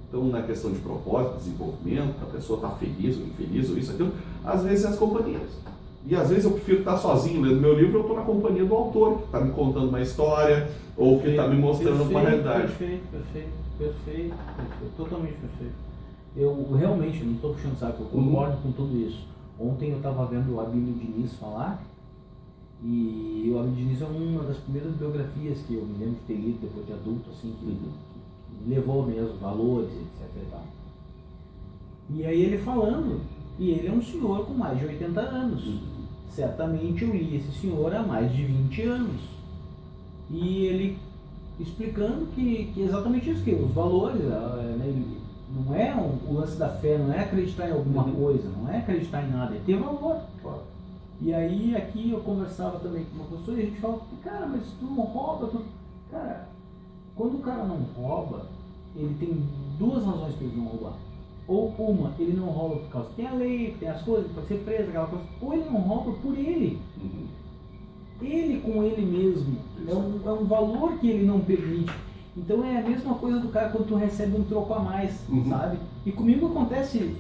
Então, na questão de propósito, desenvolvimento, a pessoa está feliz ou infeliz, ou isso, aquilo, às vezes é as companhias. E às vezes eu prefiro estar sozinho lendo meu livro, eu estou na companhia do autor, que está me contando uma história, ou que está me mostrando uma realidade. Perfeito. Totalmente perfeito. Eu realmente não estou puxando saco, eu concordo com tudo isso. Ontem eu estava vendo o Abílio Diniz falar, e o Abílio Diniz é uma das primeiras biografias que eu me lembro de ter lido depois de adulto, assim, que me levou mesmo, valores, etc e tal. E aí ele falando, e ele é um senhor com mais de 80 anos. Certamente eu li esse senhor há mais de 20 anos. E ele explicando que exatamente isso, que os valores, né, não é o lance da fé, não é acreditar em alguma coisa, não é acreditar em nada, é ter valor. Claro. E aí aqui eu conversava também com uma pessoa e a gente falava, cara, mas tu não rouba, Cara, quando o cara não rouba, ele tem 2 razões para ele não roubar. Ou uma, ele não rouba por causa que tem a lei, que tem as coisas, pode ser preso, aquela coisa. Ou ele não rouba por ele. Ele com ele mesmo. É um valor que ele não permite. Então é a mesma coisa do cara quando tu recebe um troco a mais, sabe? E comigo acontece,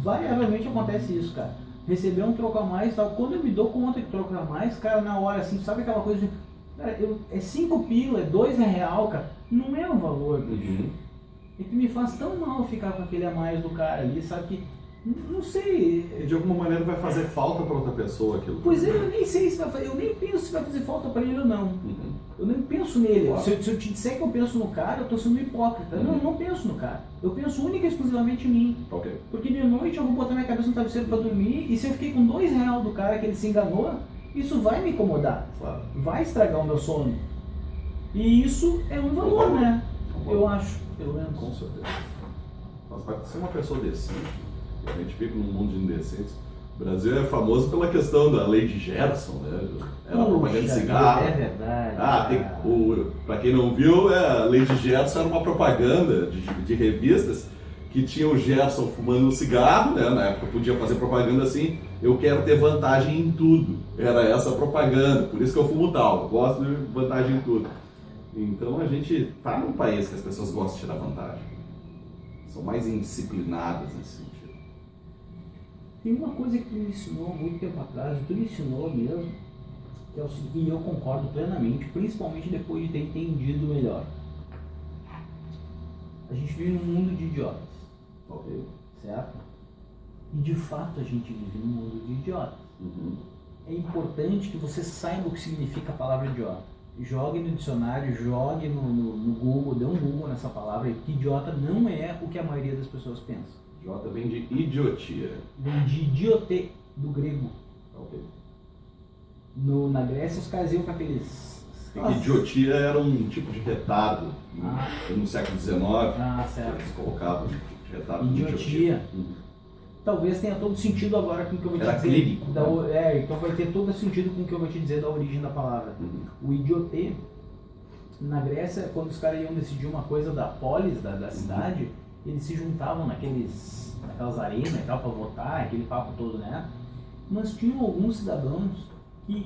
variavelmente acontece isso, cara. Receber um troco a mais e tal. Quando eu me dou conta que troco a mais, cara, na hora assim, sabe aquela coisa de... Cara, é 5 pila, é 2 real, cara. Não é um valor, bicho. E que me faz tão mal ficar com aquele a mais do cara ali, sabe? Que, não sei. E de alguma maneira vai fazer falta para outra pessoa aquilo. Pois é, eu nem sei se vai fazer, eu nem penso se vai fazer falta para ele ou não. Eu nem penso nele. Claro. Se eu te disser que eu penso no cara, eu estou sendo hipócrita. Eu não penso no cara. Eu penso única e exclusivamente em mim. Ok. Porque de noite eu vou botar minha cabeça no travesseiro para dormir e se eu fiquei com 2 real do cara que ele se enganou, isso vai me incomodar. Claro. Vai estragar o meu sono. E isso é um valor, né? Eu acho, pelo menos. Com certeza. Mas para ser uma pessoa decente, a gente vive num mundo de indecentes. O Brasil é famoso pela questão da lei de Gerson, né? Era propaganda de cigarro. É verdade. Para quem não viu, a lei de Gerson era uma propaganda de revistas que tinha o Gerson fumando um cigarro, né? Na época podia fazer propaganda assim, eu quero ter vantagem em tudo. Era essa a propaganda, por isso que eu fumo tal, eu gosto de vantagem em tudo. Então a gente está num país que as pessoas gostam de tirar vantagem. São mais indisciplinadas nesse sentido. Tem uma coisa que tu me ensinou há muito tempo atrás, e tu me ensinou mesmo, que é o seguinte, e eu concordo plenamente, principalmente depois de ter entendido melhor. A gente vive num mundo de idiotas. Ok. Certo? E de fato a gente vive num mundo de idiotas. é importante que você saiba o que significa a palavra idiota. Jogue no dicionário, jogue no Google, dê um Google nessa palavra, que idiota não é o que a maioria das pessoas pensa. Idiota vem de idiotia. Vem de idiote, do grego. Ok. Na Grécia, os caras iam com aqueles... Idiotia era um tipo de retardo no século XIX. Certo. Eles colocavam um tipo de retardo. Idiotia. Talvez tenha todo sentido agora com o que eu vou te era dizer. Clínico, Então vai ter todo sentido com o que eu vou te dizer da origem da palavra. O idiote, na Grécia, quando os caras iam decidir uma coisa da polis, da cidade, eles se juntavam naquelas arenas e tal, para votar, aquele papo todo, né? Mas tinham alguns cidadãos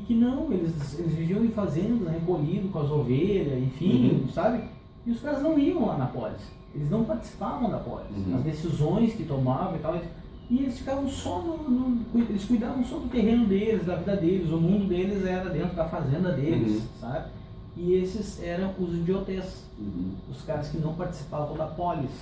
que não, eles viviam em fazendas, recolhidos com as ovelhas, enfim, sabe? E os caras não iam lá na polis, eles não participavam da polis, as decisões que tomavam e tal, e eles ficavam só eles cuidavam só do terreno deles, da vida deles, o mundo deles era dentro da fazenda deles, sabe? E esses eram os idiotes, os caras que não participavam da polis.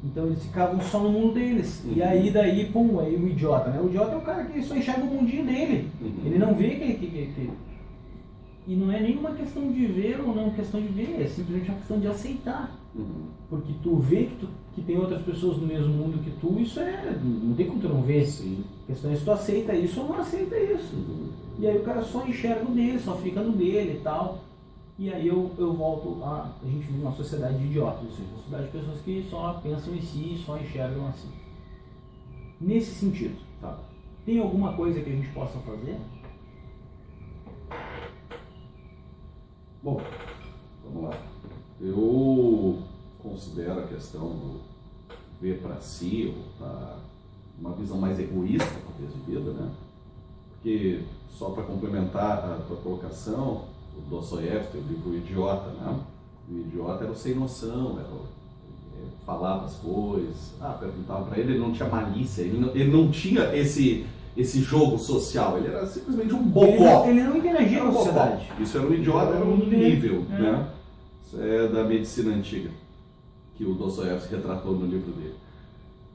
Então eles ficavam só no mundo deles. E aí aí o idiota, né? O idiota é o cara que só enxerga o mundinho dele. Ele não vê que... E não é nenhuma questão de ver ou não questão de ver, é simplesmente uma questão de aceitar. Porque tu vê que tem outras pessoas no mesmo mundo que tu, isso não tem como tu não ver. A questão é se tu aceita isso ou não aceita isso. E aí o cara só enxerga o dele, só fica no dele e tal. E aí eu volto a gente vive uma sociedade de idiotas, ou seja, uma sociedade de pessoas que só pensam em si e só enxergam assim. Nesse sentido, tem alguma coisa que a gente possa fazer? Bom, vamos lá. Eu considero a questão do ver para si, ou uma visão mais egoísta, talvez, de vida, né? Porque, só para complementar a tua colocação, o Dostoiévski, o livro O Idiota, né? O idiota era o sem noção, falava as coisas, perguntava para ele não tinha malícia, ele não tinha esse jogo social, ele era simplesmente um bocó. Ele não interagia com a sociedade. Isso era um idiota, era um nível, né? Isso é da medicina antiga, que o Dostoiévski retratou no livro dele.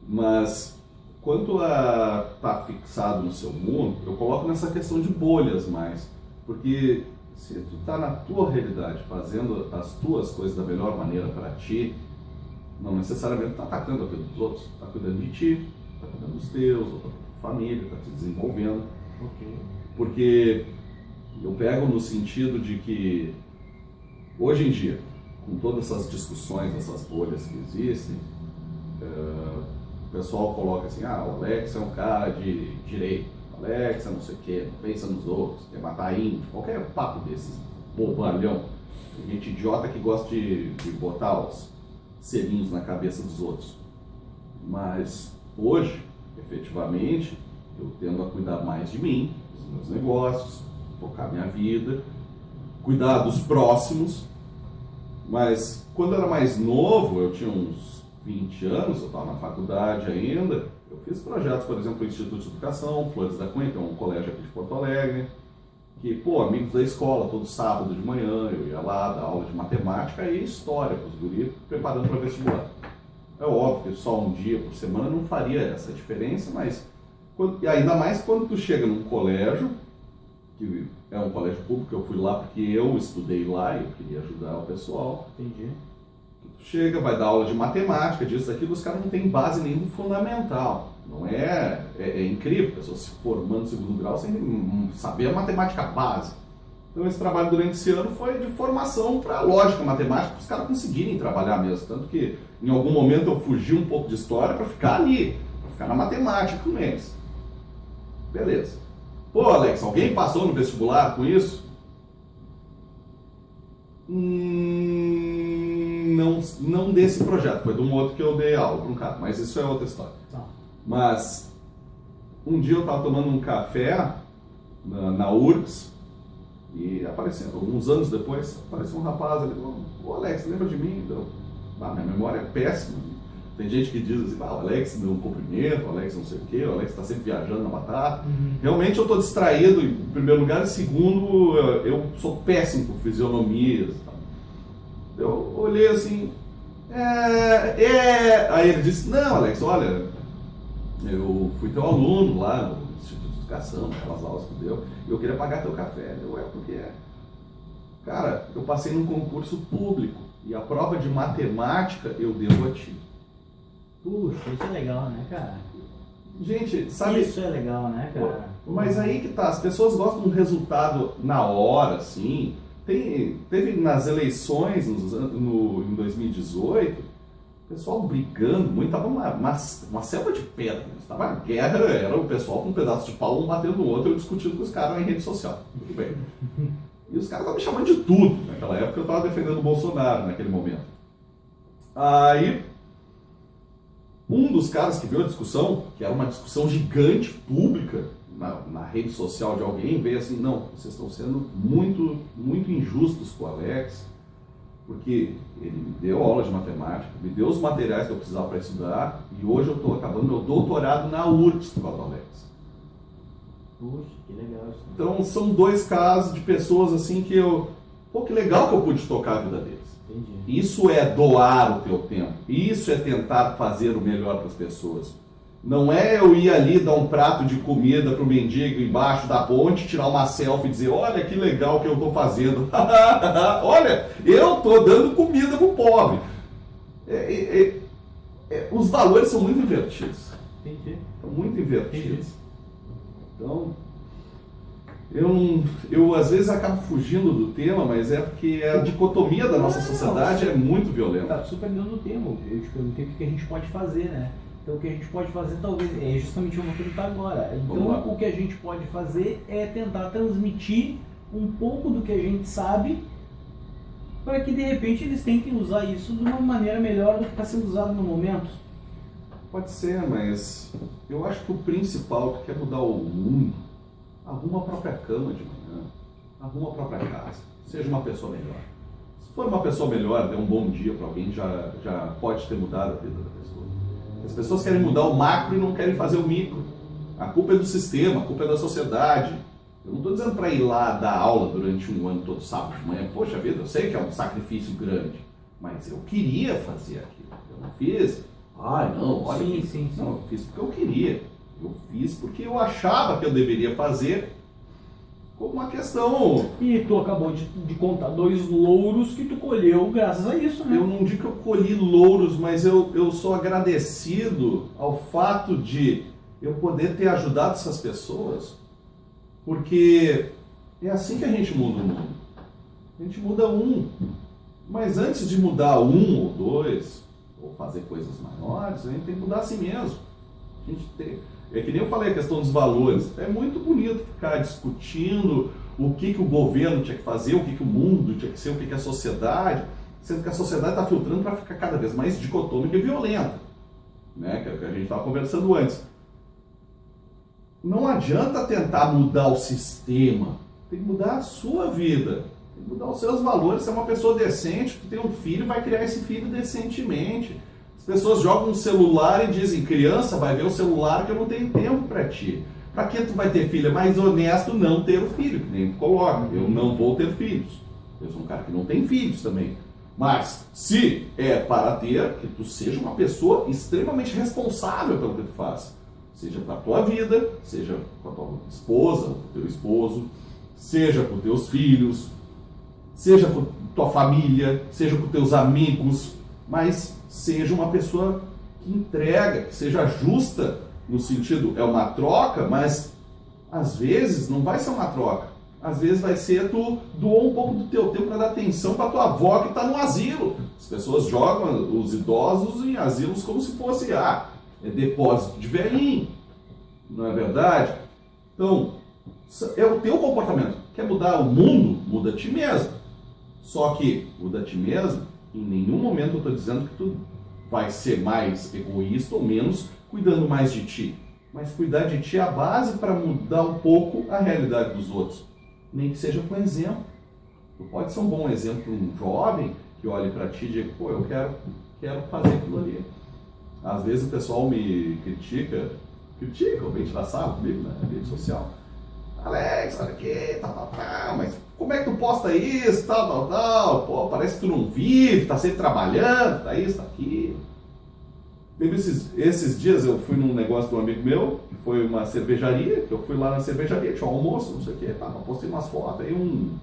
Mas, quanto a estar fixado no seu mundo, eu coloco nessa questão de bolhas mais, porque se tu está na tua realidade, fazendo as tuas coisas da melhor maneira para ti, não necessariamente está atacando a vida dos outros, está cuidando de ti, está cuidando dos teus, ou da tua família, está te desenvolvendo. Porque eu pego no sentido de que, hoje em dia, com todas essas discussões, essas bolhas que existem, o pessoal coloca assim, o Alex é um cara de direito, Alex, não sei o que, não pensa nos outros, quer matar índio, qualquer papo desses bobalhão. Tem gente idiota que gosta de botar os selinhos na cabeça dos outros. Mas hoje, efetivamente, eu tendo a cuidar mais de mim, dos meus negócios, tocar minha vida, cuidar dos próximos. Mas quando eu era mais novo, eu tinha uns 20 anos, eu estava na faculdade ainda, eu fiz projetos, por exemplo, no Instituto de Educação, Flores da Cunha, que é um colégio aqui de Porto Alegre, que, amigos da escola, todo sábado de manhã, eu ia lá dar aula de matemática e história para os guris, preparando para vestibular. É óbvio que só um dia por semana não faria essa diferença, mas e ainda mais quando tu chega num colégio, que é um colégio público, eu fui lá porque eu estudei lá e eu queria ajudar o pessoal. Entendi. Chega, vai dar aula de matemática, disso, daquilo, os caras não têm base nenhuma fundamental. Não é incrível, pessoas se formando no segundo grau sem saber a matemática básica. Então esse trabalho durante esse ano foi de formação para lógica matemática, para os caras conseguirem trabalhar mesmo. Tanto que em algum momento eu fugi um pouco de história para ficar ali, para ficar na matemática com eles. Beleza. Pô, Alex, alguém passou no vestibular com isso? Não desse projeto, foi de um outro que eu dei aula para um cara, mas isso é outra história. Mas um dia eu estava tomando um café na URGS e apareceu, alguns anos depois, apareceu um rapaz ali, ô Alex, lembra de mim? Minha memória é péssima. Tem gente que diz assim, o Alex deu um cumprimento, o Alex não sei o quê, o Alex está sempre viajando na batata. Realmente eu estou distraído, em primeiro lugar, e segundo, eu sou péssimo por fisionomias. Eu olhei assim, aí ele disse, não, Alex, olha, eu fui teu aluno lá no Instituto de educação, aquelas aulas que deu, e eu queria pagar teu café. Porque, cara, eu passei num concurso público, e a prova de matemática eu devo a ti. Puxa, isso é legal, né, cara? Gente, sabe... Isso é legal, né, cara? Mas aí que tá, as pessoas gostam do resultado na hora, assim. Teve nas eleições em 2018, o pessoal brigando muito, tava uma selva de pedra, tava a guerra, era o pessoal com um pedaço de pau um batendo no outro, eu discutindo com os caras em rede social. Tudo bem. E os caras estavam me chamando de tudo. Naquela época eu estava defendendo o Bolsonaro, naquele momento. Aí, um dos caras que viu a discussão, que era uma discussão gigante, pública, na rede social de alguém, veio assim, não, vocês estão sendo muito, muito injustos com o Alex, porque ele me deu aula de matemática, me deu os materiais que eu precisava para estudar, e hoje eu estou acabando meu doutorado na URGS por causa do Alex. Puxa, que legal isso. Então são dois casos de pessoas assim que que legal que eu pude tocar a vida deles. Entendi. Isso é doar o teu tempo, isso é tentar fazer o melhor para as pessoas. Não é eu ir ali dar um prato de comida pro mendigo embaixo da ponte, tirar uma selfie e dizer, olha que legal que eu estou fazendo. Olha, eu estou dando comida pro pobre. Os valores são muito invertidos. Entendi. São muito invertidos. Então, eu às vezes acabo fugindo do tema, mas é porque a dicotomia da nossa sociedade é muito violenta. Tá super dentro do tema. Eu te perguntei o que a gente pode fazer, né? Então o que a gente pode fazer talvez é justamente o que ele está agora. Então o que a gente pode fazer é tentar transmitir um pouco do que a gente sabe para que de repente eles tentem usar isso de uma maneira melhor do que está sendo usado no momento. Pode ser, mas eu acho que o principal que quer mudar o mundo, arruma a própria cama de manhã, arruma a própria casa, seja uma pessoa melhor. Se for uma pessoa melhor, dê um bom dia para alguém, já pode ter mudado a vida da pessoa. As pessoas querem mudar o macro e não querem fazer o micro. A culpa é do sistema, a culpa é da sociedade. Eu não estou dizendo para ir lá dar aula durante um ano todo sábado de manhã. Poxa vida, eu sei que é um sacrifício grande, mas eu queria fazer aquilo. Eu não fiz. Não, olha aqui. Sim. Não, eu fiz porque eu queria. Eu fiz porque eu achava que eu deveria fazer como uma questão... E tu acabou de contar 2 louros que tu colheu graças a isso, né? Eu não digo que eu colhi louros, mas eu sou agradecido ao fato de eu poder ter ajudado essas pessoas, porque é assim que a gente muda o mundo. A gente muda um. Mas antes de mudar 1 ou 2, ou fazer coisas maiores, a gente tem que mudar a si mesmo. É que nem eu falei a questão dos valores. É muito bonito ficar discutindo o que o governo tinha que fazer, o que o mundo tinha que ser, o que a sociedade, sendo que a sociedade está filtrando para ficar cada vez mais dicotômica e violenta, né? Que é o que a gente estava conversando antes. Não adianta tentar mudar o sistema, tem que mudar a sua vida, tem que mudar os seus valores. Você é uma pessoa decente, tu tem um filho, vai criar esse filho decentemente. As pessoas jogam um celular e dizem, criança, vai ver o celular que eu não tenho tempo para ti. Para que tu vai ter filho? É mais honesto não ter o filho, que nem tu coloca. Eu não vou ter filhos. Eu sou um cara que não tem filhos também. Mas, se é para ter, que tu seja uma pessoa extremamente responsável pelo que tu faz. Seja para a tua vida, seja com a tua esposa, com o teu esposo, seja com os teus filhos, seja com a tua família, seja com os teus amigos, mas seja uma pessoa que entrega, que seja justa, no sentido, é uma troca, mas às vezes não vai ser uma troca. Às vezes vai ser tu doou um pouco do teu tempo para dar atenção para tua avó que está no asilo. As pessoas jogam os idosos em asilos como se fosse, é depósito de velhinho. Não é verdade? Então, é o teu comportamento. Quer mudar o mundo? Muda a ti mesmo. Só que muda a ti mesmo, em nenhum momento eu estou dizendo que tu vai ser mais egoísta ou menos cuidando mais de ti. Mas cuidar de ti é a base para mudar um pouco a realidade dos outros. Nem que seja com exemplo. Tu pode ser um bom exemplo para um jovem que olhe para ti e diga, eu quero fazer aquilo ali. Às vezes o pessoal me critica, vem tirar sarro comigo na rede social. Alex, olha aqui, tal, mas como é que tu posta isso, tal, pô, parece que tu não vive, tá sempre trabalhando, tá isso, tá aquilo. Teve esses dias eu fui num negócio de um amigo meu, que foi uma cervejaria, que eu fui lá na cervejaria, tinha um almoço, não sei o que, tá, eu postei umas fotos, aí um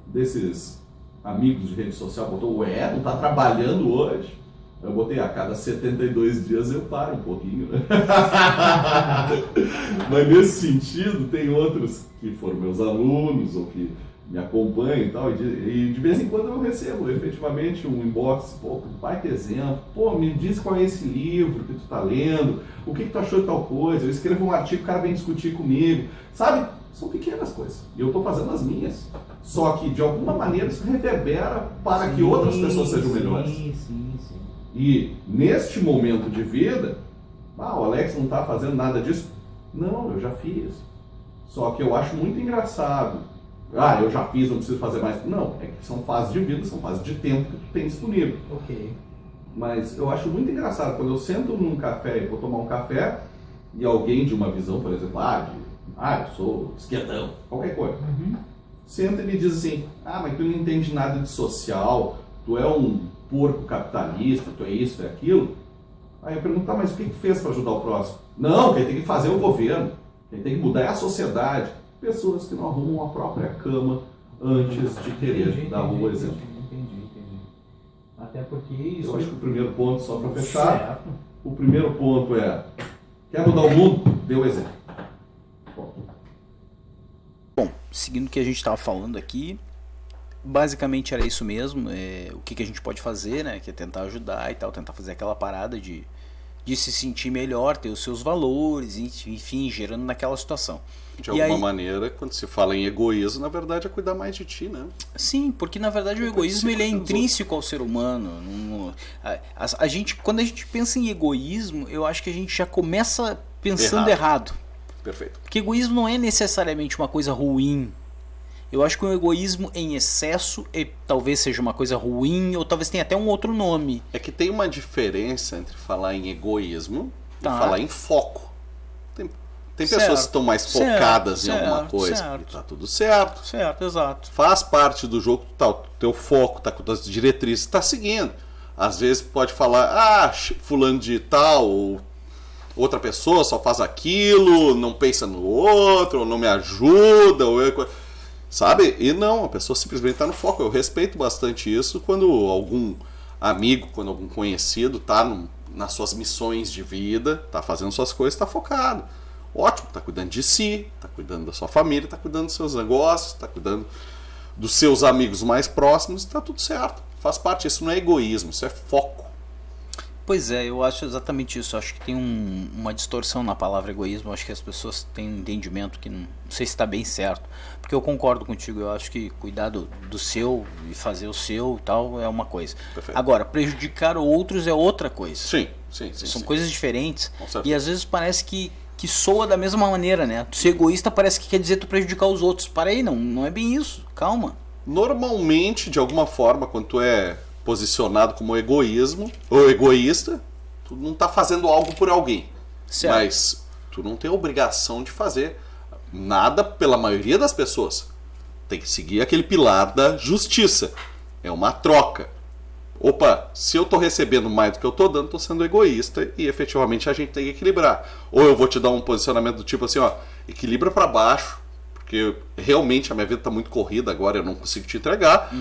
desses amigos de rede social botou, ué, não tá trabalhando hoje? Eu botei, a cada 72 dias eu paro um pouquinho, né? Mas nesse sentido, tem outros que foram meus alunos, ou que me acompanham e tal, e de vez em quando eu recebo efetivamente um inbox, pô, vai ter exemplo, pô, me diz qual é esse livro que tu tá lendo, o que tu achou de tal coisa, eu escrevo um artigo, o cara vem discutir comigo, sabe? São pequenas coisas, e eu tô fazendo as minhas, só que de alguma maneira isso reverbera para que outras pessoas sejam melhores. Sim. E neste momento de vida, o Alex não tá fazendo nada disso? Não, eu já fiz, só que eu acho muito engraçado. Eu já fiz, não preciso fazer mais. Não, é que são fases de vida, são fases de tempo que tu tem disponível. Ok. Mas eu acho muito engraçado quando eu sento num café e vou tomar um café e alguém de uma visão, por exemplo, eu sou esquerdão, qualquer coisa. Senta e me diz assim, mas tu não entende nada de social, tu é um porco capitalista, tu é isso, tu é aquilo. Aí eu pergunto, mas o que tu fez para ajudar o próximo? Não, quem tem que fazer é o governo, quem tem que mudar é a sociedade. Pessoas que não arrumam a própria cama antes de querer dar um bom exemplo. Entendi. Até porque isso... Eu acho que o primeiro ponto, só para fechar, certo. O primeiro ponto é, quer mudar o mundo? Dê o exemplo. Bom, seguindo o que a gente estava falando aqui, basicamente era isso mesmo, o que a gente pode fazer, né, que é tentar ajudar e tal, tentar fazer aquela parada de se sentir melhor, ter os seus valores, enfim, gerando naquela situação. De alguma maneira, quando se fala em egoísmo, na verdade é cuidar mais de ti, né? Sim, porque na verdade o egoísmo ele é intrínseco ao ser humano. Quando a gente pensa em egoísmo, eu acho que a gente já começa pensando errado. Perfeito. Porque egoísmo não é necessariamente uma coisa ruim. Eu acho que o egoísmo em excesso talvez seja uma coisa ruim, ou talvez tenha até um outro nome. É que tem uma diferença entre falar em egoísmo e falar em foco. Tem pessoas que estão mais focadas em alguma coisa e tá tudo certo. Certo, exato. Faz parte do jogo, teu foco, tá com as diretrizes, tá seguindo. Às vezes pode falar, fulano de tal, ou outra pessoa só faz aquilo, não pensa no outro, ou não me ajuda, sabe? E não, a pessoa simplesmente está no foco. Eu respeito bastante isso quando algum amigo, quando algum conhecido está nas suas missões de vida, está fazendo suas coisas, está focado. Ótimo, está cuidando de si, está cuidando da sua família, está cuidando dos seus negócios, está cuidando dos seus amigos mais próximos, está tudo certo. Faz parte, isso não é egoísmo, isso é foco. Pois é, eu acho exatamente isso. Eu acho que tem uma distorção na palavra egoísmo. Eu acho que as pessoas têm um entendimento que não sei se está bem certo. Porque eu concordo contigo. Eu acho que cuidar do seu e fazer o seu e tal é uma coisa. Perfeito. Agora, prejudicar outros é outra coisa. Sim. São coisas diferentes. E às vezes parece que soa da mesma maneira, né? Tu ser egoísta parece que quer dizer tu prejudicar os outros. Para aí, não é bem isso. Calma. Normalmente, de alguma forma, quando tu é posicionado como egoísmo ou egoísta, tu não está fazendo algo por alguém. Certo. Mas tu não tem obrigação de fazer nada pela maioria das pessoas. Tem que seguir aquele pilar da justiça. É uma troca. Opa, se eu estou recebendo mais do que eu estou dando, estou sendo egoísta e efetivamente a gente tem que equilibrar. Ou eu vou te dar um posicionamento do tipo assim, equilibra para baixo, porque realmente a minha vida está muito corrida agora, eu não consigo te entregar,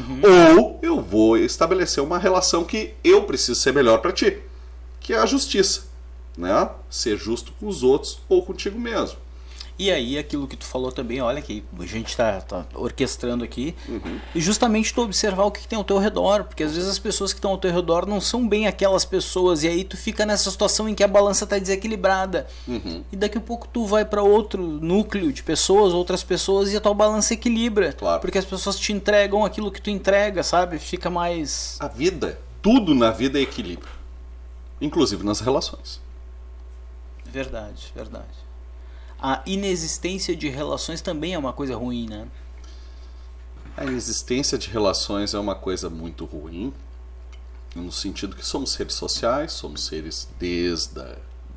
ou eu vou estabelecer uma relação que eu preciso ser melhor para ti, que é a justiça, né? Ser justo com os outros ou contigo mesmo. E aí aquilo que tu falou também, olha que a gente está orquestrando aqui, e justamente tu observar o que tem ao teu redor, porque às vezes as pessoas que estão ao teu redor não são bem aquelas pessoas, e aí tu fica nessa situação em que a balança está desequilibrada, e daqui a pouco tu vai para outro núcleo de pessoas, outras pessoas, e a tua balança equilibra, porque as pessoas te entregam aquilo que tu entrega, sabe? Fica mais... A vida, tudo na vida é equilíbrio, inclusive nas relações. Verdade. A inexistência de relações também é uma coisa ruim, né? A inexistência de relações é uma coisa muito ruim, no sentido que somos seres sociais, somos seres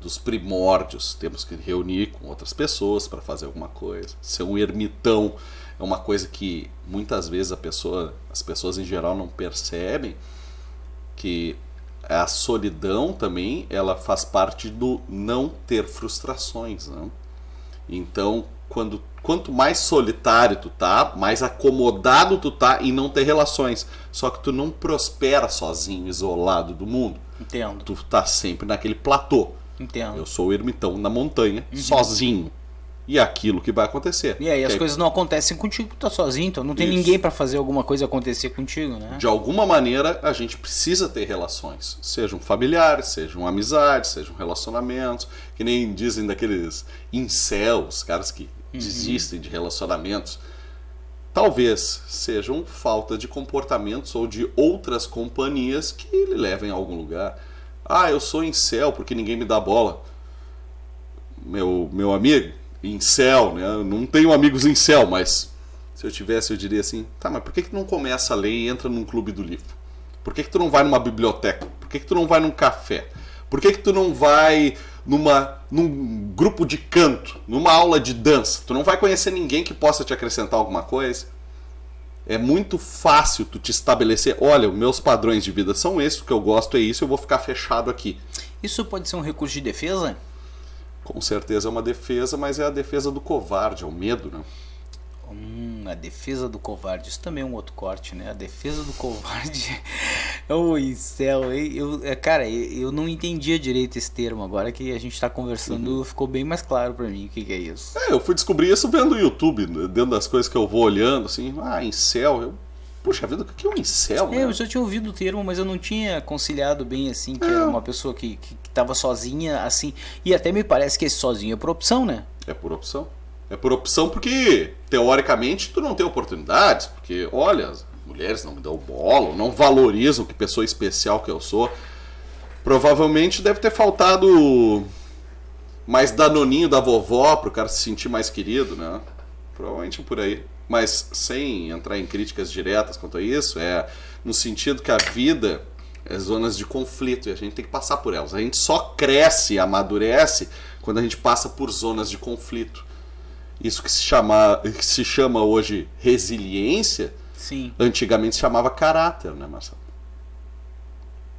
dos primórdios, temos que reunir com outras pessoas para fazer alguma coisa. Ser um ermitão é uma coisa que muitas vezes as pessoas em geral não percebem, que a solidão também ela faz parte do não ter frustrações, né? Então, quanto mais solitário tu tá, mais acomodado tu tá em não ter relações. Só que tu não prospera sozinho, isolado do mundo. Entendo. Tu tá sempre naquele platô. Entendo. Eu sou o ermitão na montanha, sozinho. E é aquilo que vai acontecer. E aí as coisas não acontecem contigo, tu tá sozinho, então não tem Isso. ninguém pra fazer alguma coisa acontecer contigo, né? De alguma maneira, a gente precisa ter relações. Sejam familiares, sejam amizades, sejam relacionamentos. Que nem dizem daqueles incels, caras que desistem de relacionamentos. Talvez sejam falta de comportamentos ou de outras companhias que lhe levem a algum lugar. Ah, eu sou incel porque ninguém me dá bola. Meu amigo, incel, né? Eu não tenho amigos incel, mas se eu tivesse, eu diria assim, tá, mas por que tu não começa a ler e entra num clube do livro? Por que tu não vai numa biblioteca? Por que tu não vai num café? Por que tu não vai num grupo de canto, numa aula de dança? Tu não vai conhecer ninguém que possa te acrescentar alguma coisa? É muito fácil tu te estabelecer, olha, meus padrões de vida são esses, o que eu gosto é isso, eu vou ficar fechado aqui. Isso pode ser um recurso de defesa? Com certeza é uma defesa, mas é a defesa do covarde, é o medo, né? A defesa do covarde. Isso também é um outro corte, né? A defesa do covarde. Oi, céu. Cara, eu não entendia direito esse termo. Agora que a gente tá conversando, ficou bem mais claro pra mim o que é isso. Eu fui descobrir isso vendo o YouTube, dentro das coisas que eu vou olhando, assim, incel. Puxa vida, o que é um incel, né? Eu já tinha ouvido o termo, mas eu não tinha conciliado bem, assim, que era uma pessoa que tava sozinha, assim. E até me parece que esse sozinho é por opção, né? É por opção. É por opção porque, teoricamente, tu não tem oportunidades. Porque, olha, as mulheres não me dão bola, não valorizam que pessoa especial que eu sou. Provavelmente deve ter faltado mais danoninho da vovó pro cara se sentir mais querido, né? Provavelmente por aí. Mas sem entrar em críticas diretas quanto a isso, é no sentido que a vida é zonas de conflito e a gente tem que passar por elas. A gente só cresce e amadurece quando a gente passa por zonas de conflito. Isso que se chama hoje resiliência, sim, antigamente se chamava caráter, né, Marcelo?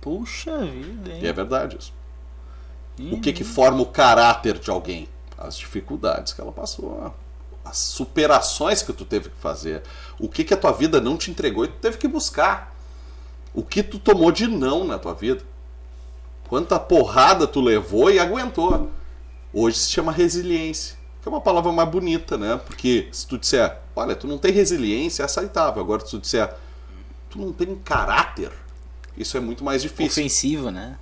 Puxa vida, hein? E é verdade isso. O que forma o caráter de alguém? As dificuldades que ela passou, as superações que tu teve que fazer, o que a tua vida não te entregou e tu teve que buscar, o que tu tomou de não na tua vida, quanta porrada tu levou e aguentou. Hoje se chama resiliência, que é uma palavra mais bonita, né? Porque se tu disser, olha, tu não tem resiliência, é aceitável. Agora se tu disser, tu não tem caráter, isso é muito mais difícil. Ofensivo, né?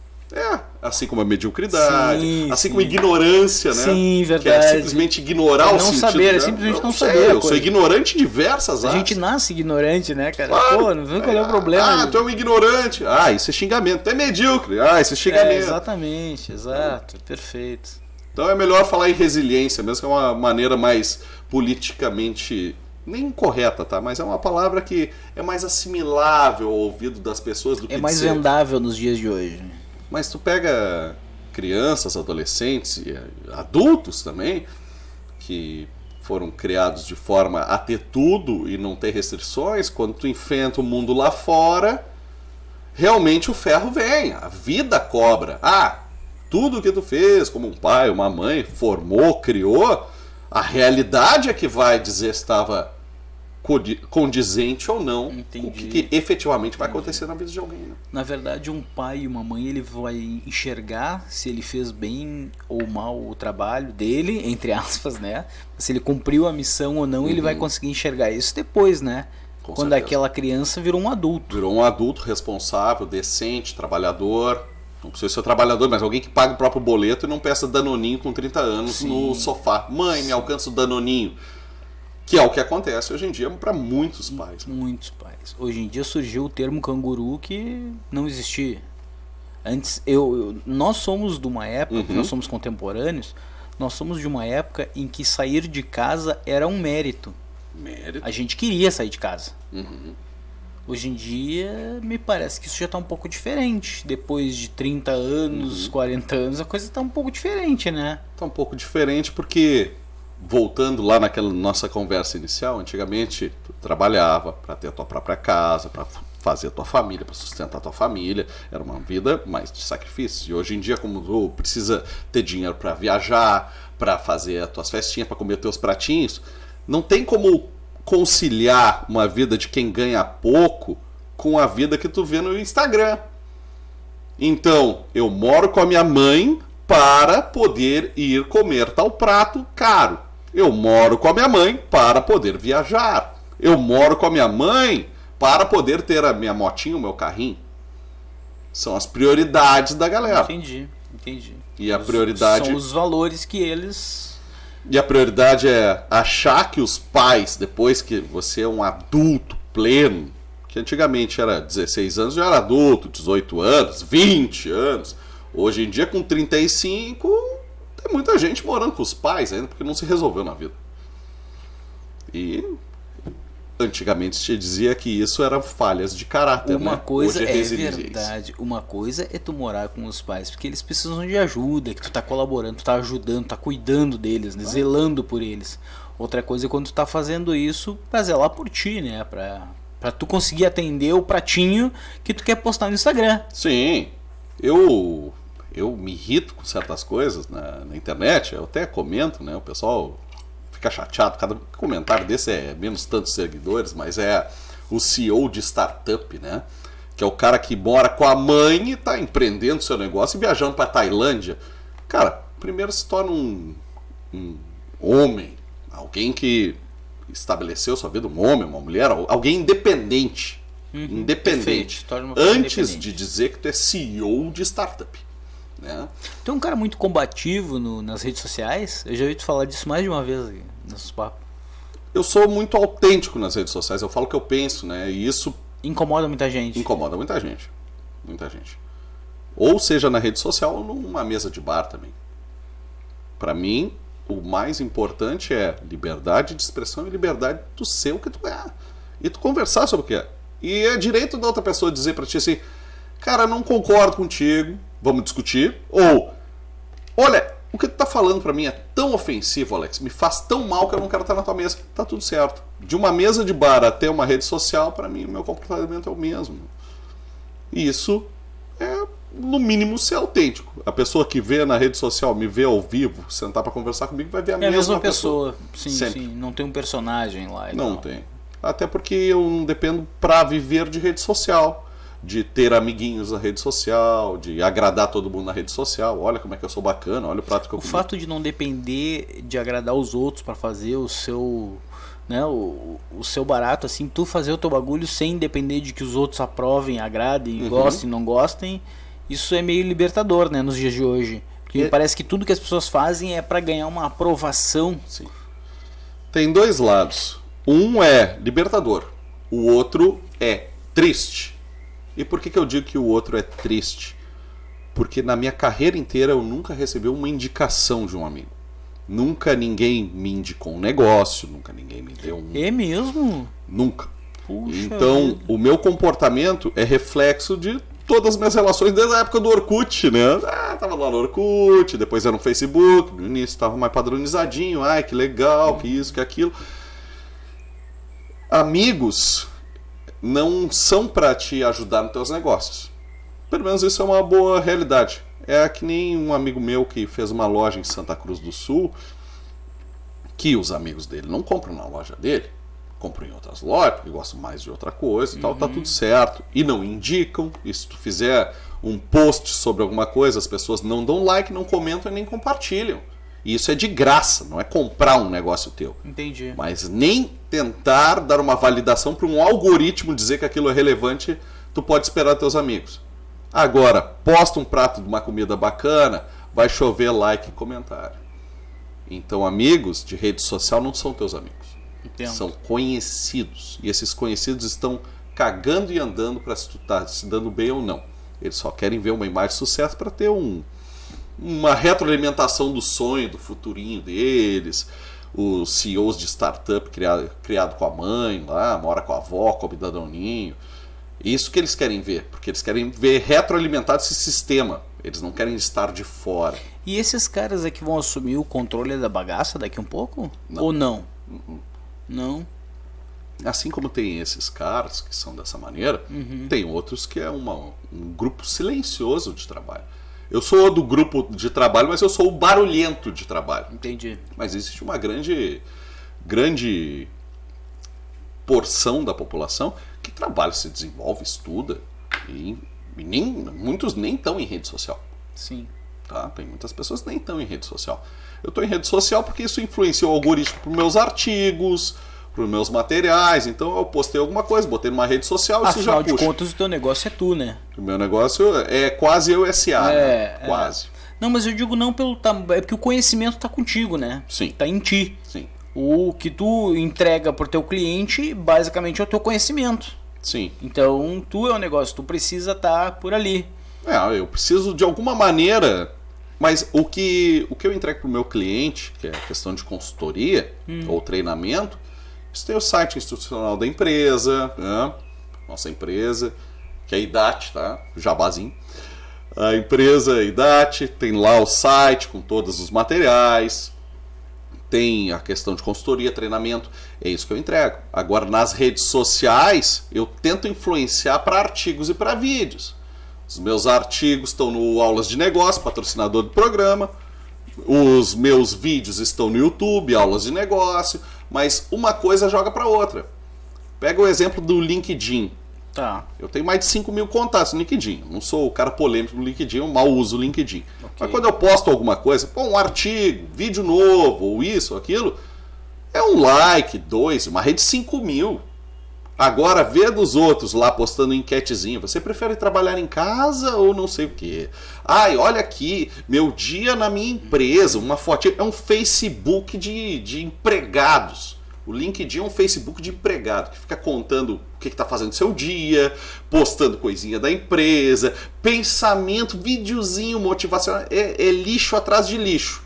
Assim como a mediocridade, sim, assim como a ignorância, né? Sim, verdade. Que é simplesmente ignorar o não sentido. Saber, né? é simplesmente não sei, saber. Eu sou ignorante em diversas áreas. A gente nasce ignorante, né, cara? Claro. Pô, não vê qual é o problema. Tu é um ignorante. Isso é xingamento. Tu é medíocre. Isso é xingamento. Exatamente, exato. Perfeito. Então é melhor falar em resiliência, mesmo que é uma maneira mais politicamente, nem incorreta, tá? Mas é uma palavra que é mais assimilável ao ouvido das pessoas do que é mais vendável nos dias de hoje. Mas tu pega crianças, adolescentes e adultos também, que foram criados de forma a ter tudo e não ter restrições, quando tu enfrenta o mundo lá fora, realmente o ferro vem, a vida cobra. Tudo que tu fez, como um pai, uma mãe, formou, criou, a realidade é que vai dizer se estava condizente ou não. Entendi. O que efetivamente vai acontecer na vida de alguém. Né? Na verdade, um pai e uma mãe, ele vai enxergar se ele fez bem ou mal o trabalho dele, entre aspas, né? Se ele cumpriu a missão ou não, ele vai conseguir enxergar isso depois, né? Com quando certeza. Aquela criança virou um adulto. Virou um adulto responsável, decente, trabalhador. Não precisa ser trabalhador, mas alguém que paga o próprio boleto e não peça danoninho com 30 anos Sim. no sofá. Mãe, me alcança o danoninho. Que é o que acontece hoje em dia para muitos pais. Muitos pais. Hoje em dia surgiu o termo canguru que não existia. Antes, nós somos de uma época, nós somos contemporâneos, nós somos de uma época em que sair de casa era um mérito. A gente queria sair de casa. Hoje em dia, me parece que isso já está um pouco diferente. Depois de 30 anos, 40 anos, a coisa está um pouco diferente, né? Está um pouco diferente porque, voltando lá naquela nossa conversa inicial, antigamente tu trabalhava para ter a tua própria casa, para fazer a tua família, para sustentar a tua família. Era uma vida mais de sacrifício. E hoje em dia, como tu precisa ter dinheiro para viajar, para fazer as tuas festinhas, para comer os teus pratinhos, não tem como conciliar uma vida de quem ganha pouco com a vida que tu vê no Instagram. Então, eu moro com a minha mãe para poder ir comer tal prato caro. Eu moro com a minha mãe para poder viajar. Eu moro com a minha mãe para poder ter a minha motinha, o meu carrinho. São as prioridades da galera. Entendi. E a prioridade... São os valores que eles... E a prioridade é achar que os pais, depois que você é um adulto pleno, que antigamente era 16 anos, já era adulto, 18 anos, 20 anos. Hoje em dia, com 35, tem muita gente morando com os pais ainda, porque não se resolveu na vida. E antigamente se dizia que isso era falhas de caráter. Uma coisa Hoje é verdade, uma coisa é tu morar com os pais, porque eles precisam de ajuda, que tu tá colaborando, tu tá ajudando, tá cuidando deles, né? Zelando por eles. Outra coisa é quando tu tá fazendo isso pra zelar por ti, né? Pra tu conseguir atender o pratinho que tu quer postar no Instagram. Sim, eu me irrito com certas coisas na internet, eu até comento, né? O pessoal fica chateado, cada comentário desse é menos tantos seguidores, mas é o CEO de startup, né? Que é o cara que mora com a mãe e tá empreendendo seu negócio e viajando pra Tailândia. Cara, primeiro se torna um homem, alguém que estabeleceu sua vida, um homem, uma mulher, alguém independente. Independente. Antes de dizer que tu é CEO de startup. Né? Tu é um cara muito combativo nas redes sociais. Eu já ouvi tu falar disso mais de uma vez aqui, nesses papos. Eu sou muito autêntico nas redes sociais. Eu falo o que eu penso, né? E isso incomoda muita gente. Incomoda muita gente. Muita gente. Ou seja na rede social ou numa mesa de bar também. Pra mim, o mais importante é liberdade de expressão e liberdade do ser o que tu é. E tu conversar sobre o que é. E é direito da outra pessoa dizer pra ti assim: cara, não concordo contigo, vamos discutir. Ou, olha, o que tu tá falando pra mim é tão ofensivo, Alex, me faz tão mal que eu não quero estar na tua mesa. Tá tudo certo. De uma mesa de bar até uma rede social, pra mim o meu comportamento é o mesmo. E isso é, no mínimo, ser autêntico. A pessoa que vê na rede social, me vê ao vivo, sentar pra conversar comigo, vai ver a mesma pessoa. Sim, sim. Não tem um personagem lá. Não tem. Até porque eu não dependo pra viver de rede social. De ter amiguinhos na rede social, de agradar todo mundo na rede social. Olha como é que eu sou bacana, olha o prato que eu comi. O fato de não depender de agradar os outros pra fazer o seu, né, o seu barato, assim, tu fazer o teu bagulho sem depender de que os outros aprovem, agradem, gostem, não gostem, isso é meio libertador, né, nos dias de hoje. Porque me parece que tudo que as pessoas fazem é pra ganhar uma aprovação. Sim. Tem dois lados. Um é libertador, o outro é triste. E por que eu digo que o outro é triste? Porque na minha carreira inteira eu nunca recebi uma indicação de um amigo. Nunca ninguém me indicou um negócio, nunca ninguém me deu um... É mesmo? Nunca. Puxa então, vida. O meu comportamento é reflexo de todas as minhas relações desde a época do Orkut, né? Tava lá no Orkut, depois era no Facebook, no início tava mais padronizadinho, ai, que legal, que isso, que aquilo. Amigos não são para te ajudar nos teus negócios. Pelo menos isso é uma boa realidade. É que nem um amigo meu que fez uma loja em Santa Cruz do Sul, que os amigos dele não compram na loja dele, compram em outras lojas, porque gostam mais de outra coisa e tal, tá tudo certo. E não indicam, e se tu fizer um post sobre alguma coisa, as pessoas não dão like, não comentam e nem compartilham. E isso é de graça, não é comprar um negócio teu. Entendi. Mas nem tentar dar uma validação para um algoritmo dizer que aquilo é relevante, tu pode esperar teus amigos. Agora, posta um prato de uma comida bacana, vai chover like e comentário. Então, amigos de rede social não são teus amigos. Entendo. São conhecidos. E esses conhecidos estão cagando e andando para se tu tá se dando bem ou não. Eles só querem ver uma imagem de sucesso para ter uma retroalimentação do sonho, do futurinho deles. Os CEOs de startup criado com a mãe lá, mora com a avó, come danoninho. Isso que eles querem ver, porque eles querem ver retroalimentado esse sistema. Eles não querem estar de fora. E esses caras é que vão assumir o controle da bagaça daqui um pouco? Não. Ou não? Não? Assim como tem esses caras que são dessa maneira, tem outros que é um grupo silencioso de trabalho. Eu sou do grupo de trabalho, mas eu sou o barulhento de trabalho. Entendi. Mas existe uma grande porção da população que trabalha, se desenvolve, estuda e muitos nem estão em rede social. Sim. Tá? Tem muitas pessoas que nem estão em rede social. Eu estou em rede social porque isso influencia o algoritmo para os meus artigos, para os meus materiais. Então eu postei alguma coisa, botei numa rede social e isso já puxa. Afinal de contas, o teu negócio é tu, né? O meu negócio é quase eu SA, né? Quase. Não, mas eu digo não pelo tamanho. É porque o conhecimento está contigo, né? Sim. Está em ti. Sim. O que tu entrega pro teu cliente, basicamente, é o teu conhecimento. Sim. Então, tu é o negócio, tu precisa estar por ali. Eu preciso de alguma maneira, mas o que eu entrego pro meu cliente, que é a questão de consultoria ou treinamento, isso tem o site institucional da empresa, né? Nossa empresa, que é a IDAT, tá? Jabazinho. A empresa IDAT tem lá o site com todos os materiais. Tem a questão de consultoria, treinamento, é isso que eu entrego. Agora, nas redes sociais, eu tento influenciar para artigos e para vídeos. Os meus artigos estão no Aulas de Negócio, patrocinador do programa. Os meus vídeos estão no YouTube, Aulas de Negócio. Mas uma coisa joga para outra. Pega o exemplo do LinkedIn. Tá. Eu tenho mais de 5 mil contatos no LinkedIn. Eu não sou o cara polêmico no LinkedIn, eu mal uso o LinkedIn. Okay. Mas quando eu posto alguma coisa, um artigo, vídeo novo, ou isso, ou aquilo, é um like, 2, uma rede de 5 mil. Agora, vê dos outros lá postando enquetezinha. Você prefere trabalhar em casa ou não sei o quê? Ai, olha aqui, meu dia na minha empresa, uma fotinha. É um Facebook de empregados. O LinkedIn é um Facebook de empregado, que fica contando o que está fazendo no seu dia, postando coisinha da empresa, pensamento, videozinho motivacional. É lixo atrás de lixo.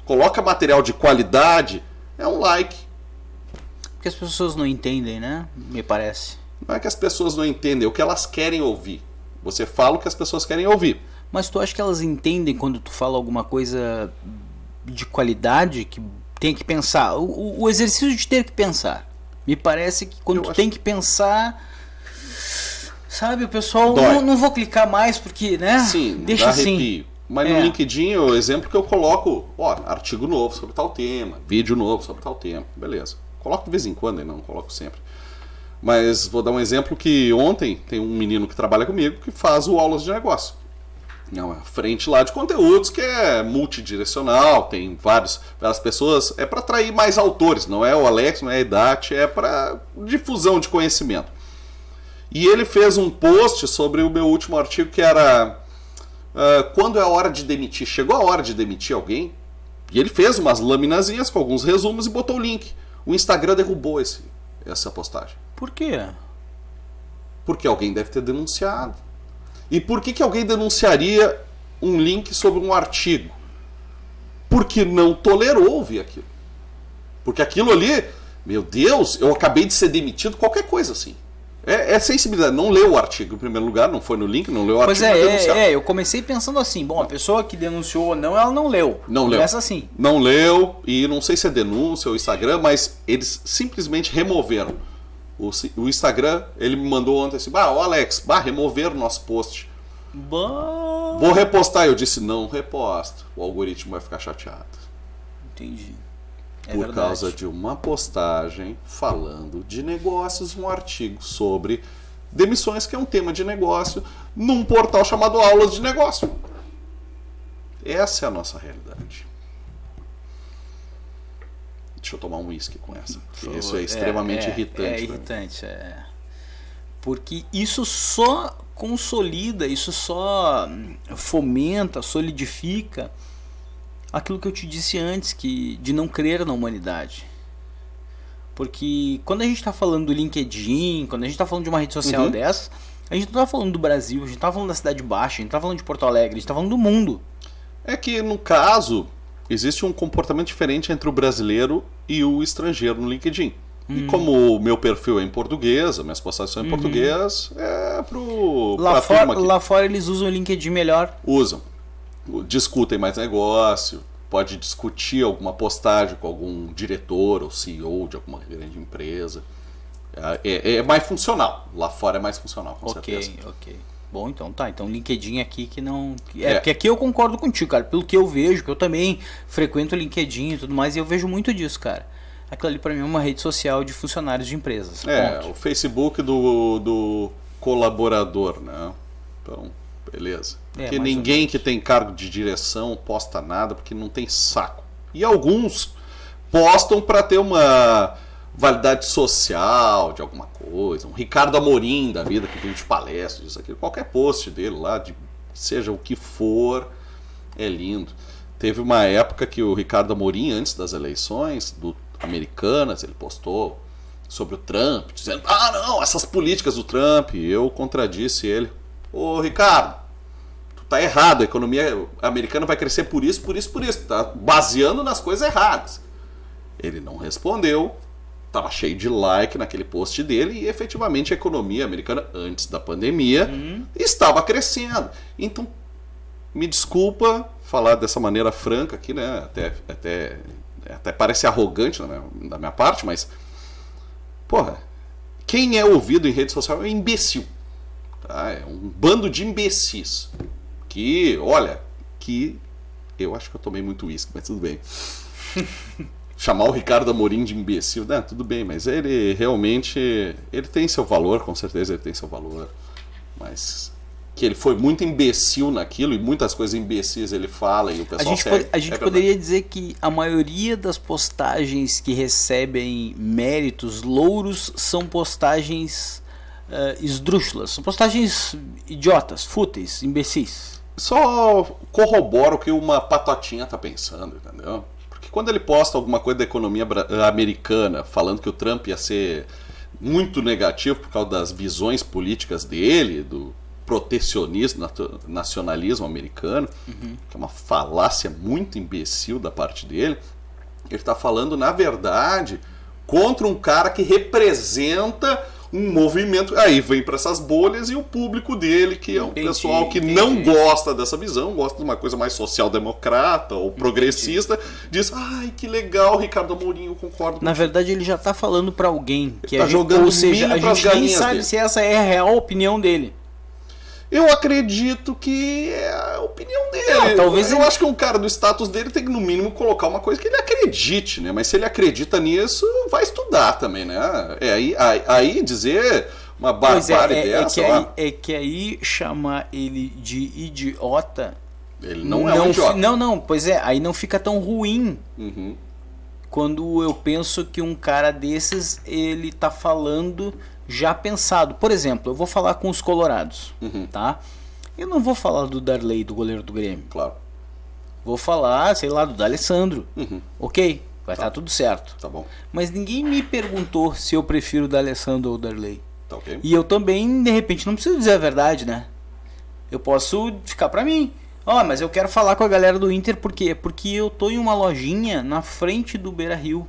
Coloca material de qualidade, é um like. Porque as pessoas não entendem, né? Me parece. Não é que as pessoas não entendem, é o que elas querem ouvir. Você fala o que as pessoas querem ouvir. Mas tu acha que elas entendem quando tu fala alguma coisa de qualidade, que tem que pensar? O exercício de ter que pensar. Me parece que quando tu tem que pensar, sabe, o pessoal não vou clicar mais porque, né? Sim, deixa dá assim. arrepio. Mas no LinkedIn, o exemplo que eu coloco, artigo novo sobre tal tema, vídeo novo sobre tal tema, beleza. Coloco de vez em quando, não coloco sempre. Mas vou dar um exemplo que ontem tem um menino que trabalha comigo que faz o Aulas de Negócio. É uma frente lá de conteúdos que é multidirecional, tem várias pessoas, é para atrair mais autores, não é o Alex, não é a IDAT, é para difusão de conhecimento. E ele fez um post sobre o meu último artigo que era quando é a hora de demitir. Chegou a hora de demitir alguém? E ele fez umas laminazinhas com alguns resumos e botou o link. O Instagram derrubou essa postagem. Por quê? Porque alguém deve ter denunciado. E por que alguém denunciaria um link sobre um artigo? Porque não tolerou ouvir aquilo. Porque aquilo ali, meu Deus, eu acabei de ser demitido, qualquer coisa assim. É sensibilidade. Não leu o artigo em primeiro lugar, não foi no link, não leu o artigo. Pois eu comecei pensando assim, a pessoa que denunciou ou não, ela não leu. Não leu. Começa assim. Não leu, e não sei se é denúncia ou Instagram, mas eles simplesmente removeram. O Instagram, ele me mandou ontem assim, Alex, removeram o nosso post. Vou repostar. Eu disse, não reposto. O algoritmo vai ficar chateado. Entendi. Por causa de uma postagem falando de negócios, um artigo sobre demissões, que é um tema de negócio, num portal chamado Aulas de Negócio. Essa é a nossa realidade. Deixa eu tomar um uísque com essa. Isso é extremamente irritante. É irritante, Porque isso só consolida, isso só fomenta, solidifica aquilo que eu te disse antes, de não crer na humanidade. Porque quando a gente está falando do LinkedIn, quando a gente está falando de uma rede social dessa, a gente não está falando do Brasil, a gente está falando da Cidade Baixa, a gente está falando de Porto Alegre, a gente está falando do mundo. É que, no caso, existe um comportamento diferente entre o brasileiro e o estrangeiro no LinkedIn. E como o meu perfil é em português, as minhas postagens são em português, é lá fora eles usam o LinkedIn melhor. Usam. Discutem mais negócio, pode discutir alguma postagem com algum diretor ou CEO de alguma grande empresa. É mais funcional. Lá fora é mais funcional, com certeza. Ok. Bom, então tá. Então LinkedIn aqui que não... Porque aqui eu concordo contigo, cara. Pelo que eu vejo, que eu também frequento o LinkedIn e tudo mais, e eu vejo muito disso, cara. Aquilo ali pra mim é uma rede social de funcionários de empresas. Ponto. O Facebook do colaborador, né? Então, beleza. Porque ninguém que tem cargo de direção posta nada, porque não tem saco. E alguns postam para ter uma validade social de alguma coisa. Um Ricardo Amorim da vida, que vive de palestras, isso aqui. Qualquer post dele lá, seja o que for, é lindo. Teve uma época que o Ricardo Amorim, antes das eleições americanas, ele postou sobre o Trump, dizendo, não, essas políticas do Trump. E eu contradisse ele. Ô, Ricardo, tu tá errado, a economia americana vai crescer por isso, tá baseando nas coisas erradas. Ele não respondeu, tava cheio de like naquele post dele, e efetivamente a economia americana, antes da pandemia, estava crescendo. Então, me desculpa falar dessa maneira franca aqui, né? Até parece arrogante da minha parte, mas porra, quem é ouvido em rede social é um imbecil, tá? É um bando de imbecis que, olha, que eu acho que eu tomei muito uísque, mas tudo bem. Chamar o Ricardo Amorim de imbecil, né? Tudo bem, mas ele realmente, ele tem seu valor, com certeza ele tem seu valor, mas que ele foi muito imbecil naquilo, e muitas coisas imbecis ele fala e o pessoal segue. A gente poderia dizer que a maioria das postagens que recebem méritos, louros, são postagens esdrúxulas, são postagens idiotas, fúteis, imbecis. Só corrobora o que uma patotinha tá pensando, entendeu? Porque quando ele posta alguma coisa da economia americana, falando que o Trump ia ser muito negativo por causa das visões políticas dele, do protecionismo, nacionalismo americano, que é uma falácia muito imbecil da parte dele, ele está falando, na verdade, contra um cara que representa um movimento. Aí vem para essas bolhas, e o público dele, que é um pessoal que não gosta dessa visão, gosta de uma coisa mais social-democrata ou progressista, diz, ai, que legal, Ricardo Amorim, eu concordo. Na verdade, ele já está falando para alguém que tá jogando, ou seja, a gente nem sabe dele. Se essa é a real opinião dele. Eu acredito que é a opinião dele. Talvez eu acho que um cara do status dele tem que, no mínimo, colocar uma coisa que ele acredite, né? Mas se ele acredita nisso, vai estudar também, né? Aí dizer uma barbárie dessa... É que aí chamar ele de idiota... Ele não é um idiota. Não, pois é, aí não fica tão ruim. Quando eu penso que um cara desses, ele tá falando... já pensado. Por exemplo, eu vou falar com os colorados, tá? Eu não vou falar do Darley, do goleiro do Grêmio. Claro. Vou falar, sei lá, do D'Alessandro. Ok? Vai estar tudo certo. Tá bom. Mas ninguém me perguntou se eu prefiro o D'Alessandro ou o Darley. Tá ok. E eu também, de repente, não preciso dizer a verdade, né? Eu posso ficar pra mim. Mas eu quero falar com a galera do Inter, por quê? Porque eu tô em uma lojinha na frente do Beira-Rio.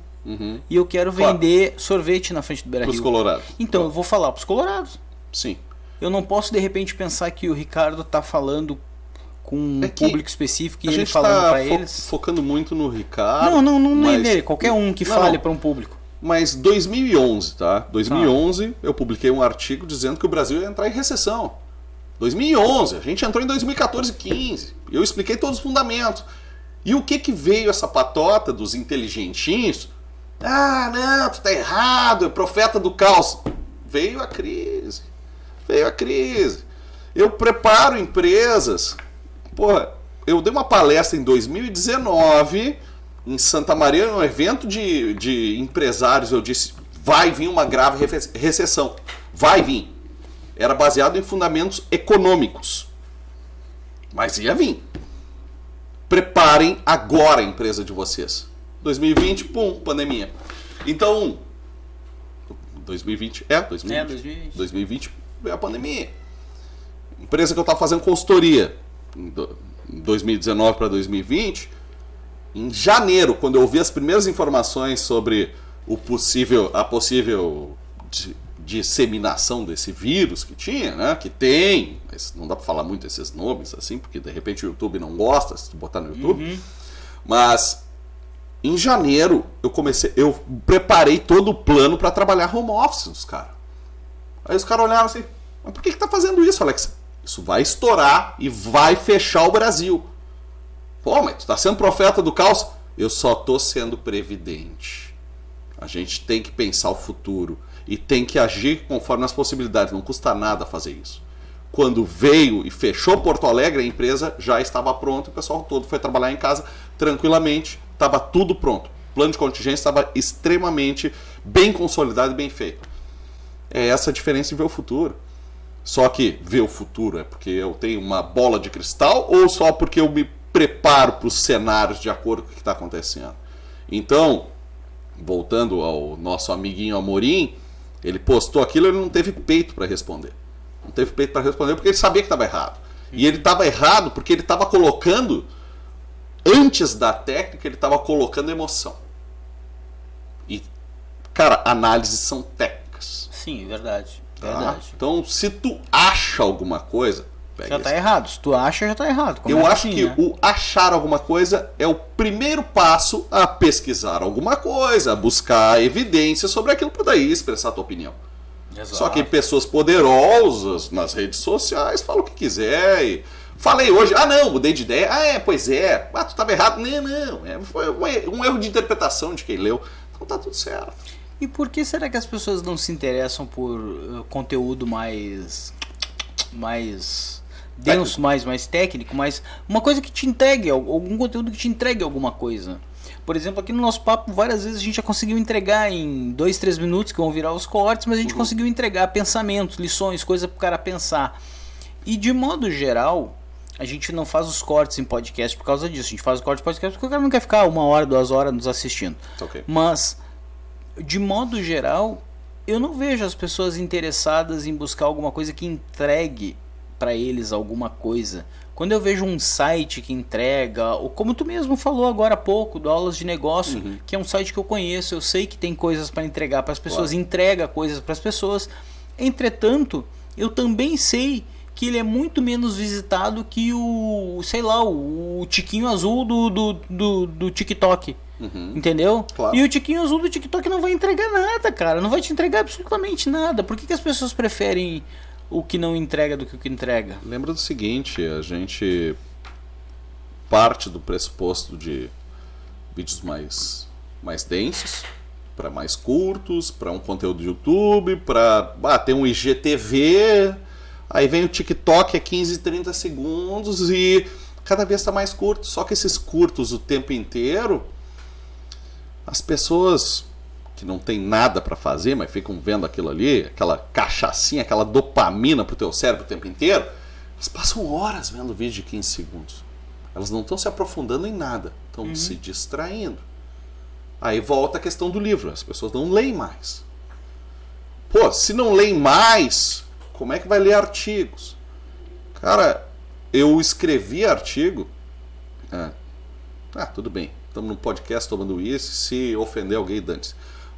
E eu quero vender sorvete na frente do Beira-Rio. Pros colorados. Então eu vou falar pros colorados. Sim. Eu não posso de repente pensar que o Ricardo tá falando com um público específico e ele falando pra eles. Focando muito no Ricardo. Não é nele. Qualquer um que fale para um público. Mas 2011, tá? 2011 eu publiquei um artigo dizendo que o Brasil ia entrar em recessão. 2011, a gente entrou em 2014 e 15. Eu expliquei todos os fundamentos. E o que veio essa patota dos inteligentinhos? Não, tu tá errado, é profeta do caos. Veio a crise. Eu preparo empresas. Porra, eu dei uma palestra em 2019 em Santa Maria, um evento de empresários. Eu disse, vai vir uma grave recessão. Vai vir. Era baseado em fundamentos econômicos. Mas ia vir. Preparem agora a empresa de vocês. 2020, pum, pandemia. Então, 2020 2020 é a pandemia. Empresa que eu estava fazendo consultoria em 2019 para 2020, em janeiro, quando eu ouvi as primeiras informações sobre a possível disseminação desse vírus que tinha, né? Que tem, mas não dá para falar muito esses nomes assim, porque de repente o YouTube não gosta se tu botar no YouTube. Mas em janeiro eu preparei todo o plano para trabalhar home office dos caras. Aí os caras olharam assim, mas por que tá fazendo isso, Alex? Isso vai estourar e vai fechar o Brasil. Pô, mas tu tá sendo profeta do caos? Eu só tô sendo previdente. A gente tem que pensar o futuro e tem que agir conforme as possibilidades. Não custa nada fazer isso. Quando veio e fechou Porto Alegre, a empresa já estava pronta, o pessoal todo foi trabalhar em casa tranquilamente, estava tudo pronto. O plano de contingência estava extremamente bem consolidado e bem feito. É essa a diferença de ver o futuro. Só que ver o futuro é porque eu tenho uma bola de cristal ou só porque eu me preparo para os cenários de acordo com o que está acontecendo? Então, voltando ao nosso amiguinho Amorim, ele postou aquilo e ele não teve peito para responder. Não teve peito para responder porque ele sabia que estava errado. E ele estava errado porque ele estava colocando, antes da técnica, ele estava colocando emoção. E, cara, análises são técnicas. Sim, verdade. Tá? Então, se tu acha alguma coisa... Já tá errado. Se tu acha, já tá errado. Eu acho que o achar alguma coisa é o primeiro passo a pesquisar alguma coisa, a buscar evidência sobre aquilo para daí expressar a tua opinião. Exato. Só que pessoas poderosas nas redes sociais falam o que quiser e... Falei hoje, não, mudei de ideia. Pois é. Tu estava errado. Não. Foi um erro de interpretação de quem leu. Então tá tudo certo. E por que será que as pessoas não se interessam por conteúdo mais denso, mais técnico, mais uma coisa que te entregue, algum conteúdo que te entregue alguma coisa? Por exemplo, aqui no nosso papo, várias vezes a gente já conseguiu entregar em 2, 3 minutos, que vão virar os cortes, mas a gente conseguiu entregar pensamentos, lições, coisa para o cara pensar. E de modo geral, a gente não faz os cortes em podcast por causa disso. A gente faz os cortes em podcast porque o cara não quer ficar 1 hora, 2 horas nos assistindo. Okay. Mas, de modo geral, eu não vejo as pessoas interessadas em buscar alguma coisa que entregue para eles alguma coisa. Quando eu vejo um site que entrega, ou como tu mesmo falou agora há pouco, do Aulas de Negócio, que é um site que eu conheço, eu sei que tem coisas para entregar para as pessoas, entrega coisas para as pessoas. Entretanto, eu também sei que ele é muito menos visitado que o tiquinho azul do TikTok. Entendeu? Claro. E o tiquinho azul do TikTok não vai entregar nada, cara. Não vai te entregar absolutamente nada. Por que as pessoas preferem o que não entrega do que o que entrega? Lembra do seguinte, a gente parte do pressuposto de vídeos mais densos, para mais curtos, para um conteúdo do YouTube, para ter um IGTV, aí vem o TikTok é 15, 30 segundos e cada vez está mais curto. Só que esses curtos o tempo inteiro, as pessoas que não tem nada para fazer, mas ficam vendo aquilo ali, aquela cachaçinha, aquela dopamina pro teu cérebro o tempo inteiro, elas passam horas vendo vídeo de 15 segundos. Elas não estão se aprofundando em nada, estão se distraindo. Aí volta a questão do livro, as pessoas não leem mais. Pô, se não leem mais, como é que vai ler artigos? Cara, eu escrevi artigo... tudo bem, estamos no podcast tomando uísque, se ofender alguém, dane-se.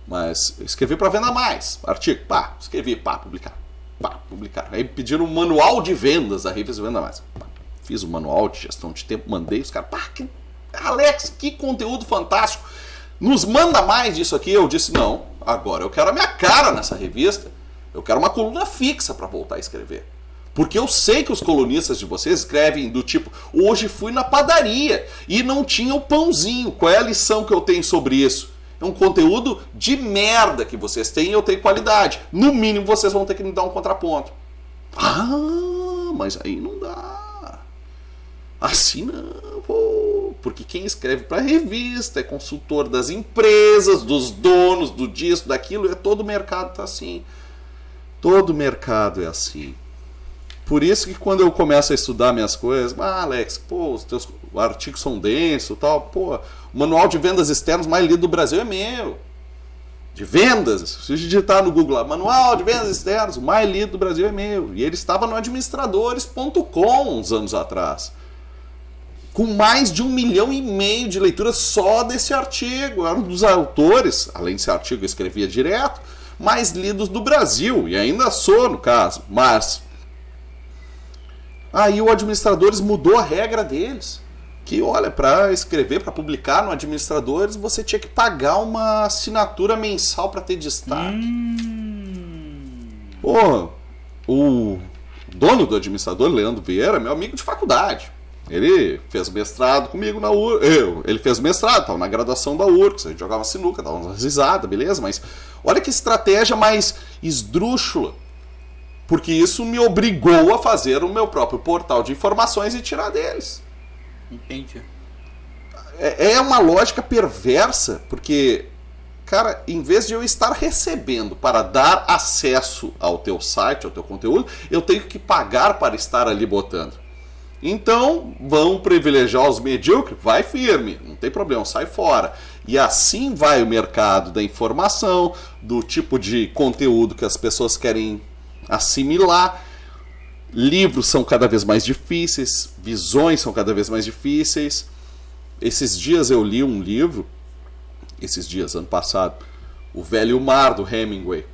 Mas eu escrevi para vender mais artigo, escrevi, publicar. Aí pediram um manual de vendas da revista Venda Mais. Fiz o manual de gestão de tempo, mandei os caras, Alex, que conteúdo fantástico, nos manda mais disso aqui. Eu disse, não, agora eu quero a minha cara nessa revista, eu quero uma coluna fixa para voltar a escrever. Porque eu sei que os colunistas de vocês escrevem do tipo, hoje fui na padaria e não tinha o pãozinho, qual é a lição que eu tenho sobre isso? É um conteúdo de merda que vocês têm e eu tenho qualidade. No mínimo vocês vão ter que me dar um contraponto. Mas aí não dá. Assim não, pô. Porque quem escreve para revista é consultor das empresas, dos donos, do disso, daquilo. Todo o mercado tá assim. Todo mercado é assim. Por isso que quando eu começo a estudar minhas coisas, Alex, os teus artigos são densos e tal, o manual de vendas externas mais lido do Brasil é meu. De vendas, se digitar no Google lá, manual de vendas externas, o mais lido do Brasil é meu. E ele estava no administradores.com uns anos atrás. Com mais de 1,5 milhão de leituras só desse artigo. Era um dos autores, além desse artigo eu escrevia direto, mais lidos do Brasil. E ainda sou, no caso, mas... Aí o Administradores mudou a regra deles. Que, olha, para escrever, para publicar no Administradores, você tinha que pagar uma assinatura mensal para ter destaque. O dono do administrador, Leandro Vieira, meu amigo de faculdade. Ele fez mestrado comigo na URGS. Ele fez mestrado, estava na graduação da URGS. A gente jogava sinuca, dava umas risadas, beleza? Mas olha que estratégia mais esdrúxula. Porque isso me obrigou a fazer o meu próprio portal de informações e tirar deles. Entendi. É uma lógica perversa, porque, cara, em vez de eu estar recebendo para dar acesso ao teu site, ao teu conteúdo, eu tenho que pagar para estar ali botando. Então, vão privilegiar os medíocres? Vai firme, não tem problema, sai fora. E assim vai o mercado da informação, do tipo de conteúdo que as pessoas querem assimilar. Livros são cada vez mais difíceis, visões são cada vez mais difíceis. Esses dias eu li um livro, ano passado, O Velho Mar, do Hemingway.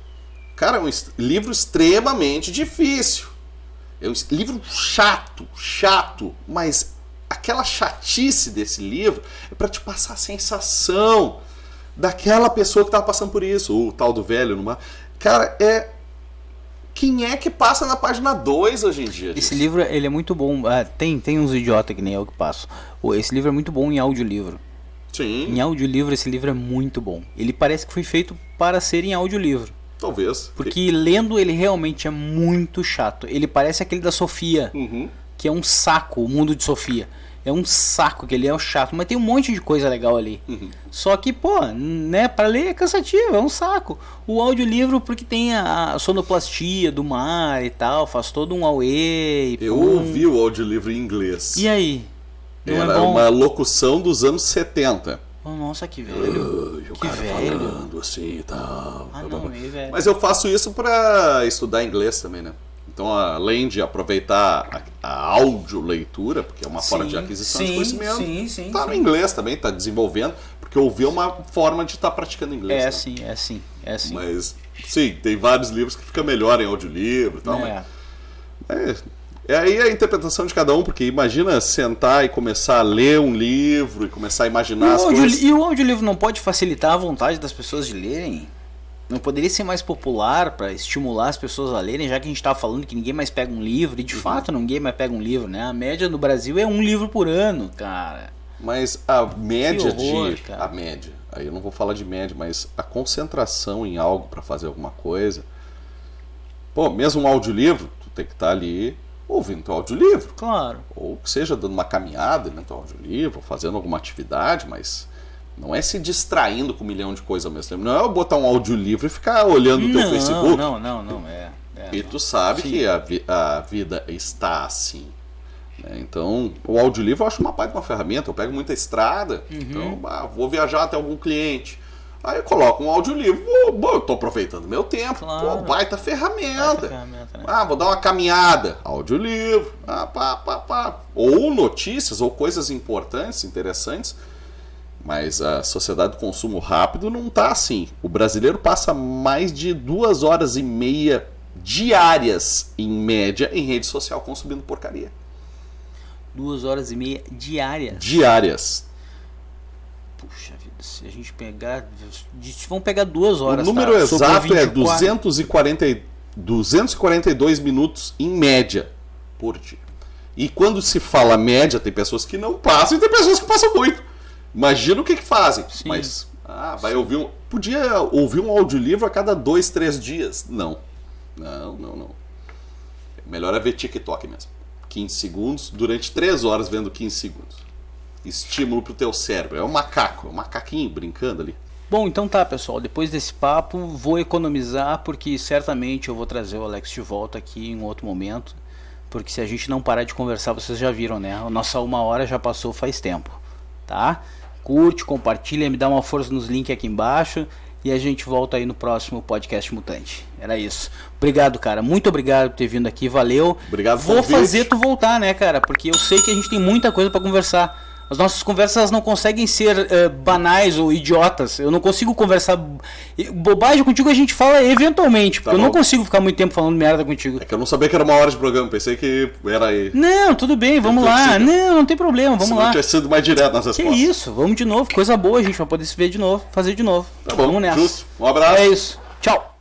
Cara, é um livro extremamente difícil. É um livro chato, mas aquela chatice desse livro é para te passar a sensação daquela pessoa que estava passando por isso, o tal do Velho no Mar. Cara, quem é que passa na página 2 hoje em dia? Esse livro, ele é muito bom. Tem uns idiotas que nem eu que passo. Esse livro é muito bom em audiolivro. Sim. Em audiolivro, esse livro é muito bom. Ele parece que foi feito para ser em audiolivro. Talvez. Porque lendo ele realmente é muito chato. Ele parece aquele da Sofia, que é um saco, o mundo de Sofia. É um saco, que ele é chato, mas tem um monte de coisa legal ali. Só que, pô, né, pra ler é cansativo, é um saco. O audiolivro, porque tem a sonoplastia do mar e tal, faz todo um auê. Eu ouvi o audiolivro em inglês. E aí? Não Era é bom? uma locução dos anos 70. Oh, nossa, que velho. Que velho. Falando assim e tal. Não, meio velho. Mas eu faço isso para estudar inglês também, né? Então, além de aproveitar a audioleitura, porque é uma forma de aquisição de conhecimento, tá no inglês também, tá desenvolvendo, porque ouvir é uma forma de estar praticando inglês. É assim. Mas, sim, tem vários livros que fica melhor em audiolivro e tal, mas... aí a interpretação de cada um, porque imagina sentar e começar a ler um livro e começar a imaginar as coisas. E o audiolivro não pode facilitar a vontade das pessoas de lerem? Não poderia ser mais popular para estimular as pessoas a lerem, já que a gente estava falando que ninguém mais pega um livro, e de fato ninguém mais pega um livro, né? A média no Brasil é um livro por ano, cara. Mas a média cara. A média, aí eu não vou falar de média, mas a concentração em algo para fazer alguma coisa. Pô, mesmo um audiolivro, tu tem que estar ali ouvindo teu audiolivro. Claro. Ou que seja dando uma caminhada no teu audiolivro, fazendo alguma atividade, mas não é se distraindo com um milhão de coisas ao mesmo tempo. Não é eu botar um audiolivro e ficar olhando o teu Facebook. Não. E tu sabe que a vida está assim. Né? Então, o audiolivro eu acho uma baita uma ferramenta. Eu pego muita estrada, então vou viajar até algum cliente. Aí eu coloco um audiolivro, eu tô aproveitando meu tempo, claro. Baita ferramenta. Né? Vou dar uma caminhada, audiolivro, ou notícias, ou coisas importantes, interessantes, mas a sociedade do consumo rápido não tá assim. O brasileiro passa mais de 2 horas e meia diárias, em média, em rede social consumindo porcaria. 2 horas e meia diárias? Diárias. Puxa vida, se a gente pegar... Vamos pegar 2 horas. O número exato é 242 minutos em média por dia. E quando se fala média, tem pessoas que não passam e tem pessoas que passam muito. Imagina o que fazem. Sim. Mas, vai ouvir podia ouvir um audiolivro a cada 2, 3 dias. Não. Melhor é ver TikTok mesmo. 15 segundos, durante 3 horas vendo 15 segundos. Estímulo pro teu cérebro. É um macaquinho brincando ali. Bom, então tá, pessoal. Depois desse papo, vou economizar, porque certamente eu vou trazer o Alex de volta aqui em outro momento. Porque se a gente não parar de conversar, vocês já viram, né? A nossa 1 hora já passou faz tempo. Tá? Curte, compartilha, me dá uma força nos links aqui embaixo. E a gente volta aí no próximo Podcast Mutante. Era isso. Obrigado, cara. Muito obrigado por ter vindo aqui. Valeu. Obrigado. Vou fazer tu voltar, né, cara? Porque eu sei que a gente tem muita coisa pra conversar. As nossas conversas não conseguem ser banais ou idiotas. Eu não consigo conversar bobagem contigo, a gente fala eventualmente. Porque eu não consigo ficar muito tempo falando merda contigo. É que eu não sabia que era 1 hora de programa, pensei que era aí. Não, tudo bem, vamos lá. Não tem problema, vamos lá. Se não tinha sido mais direto nas respostas. Que isso, vamos de novo, coisa boa, a gente vai poder se ver de novo, fazer de novo. Tá bom, vamos nessa. Justo. Um abraço. É isso, tchau.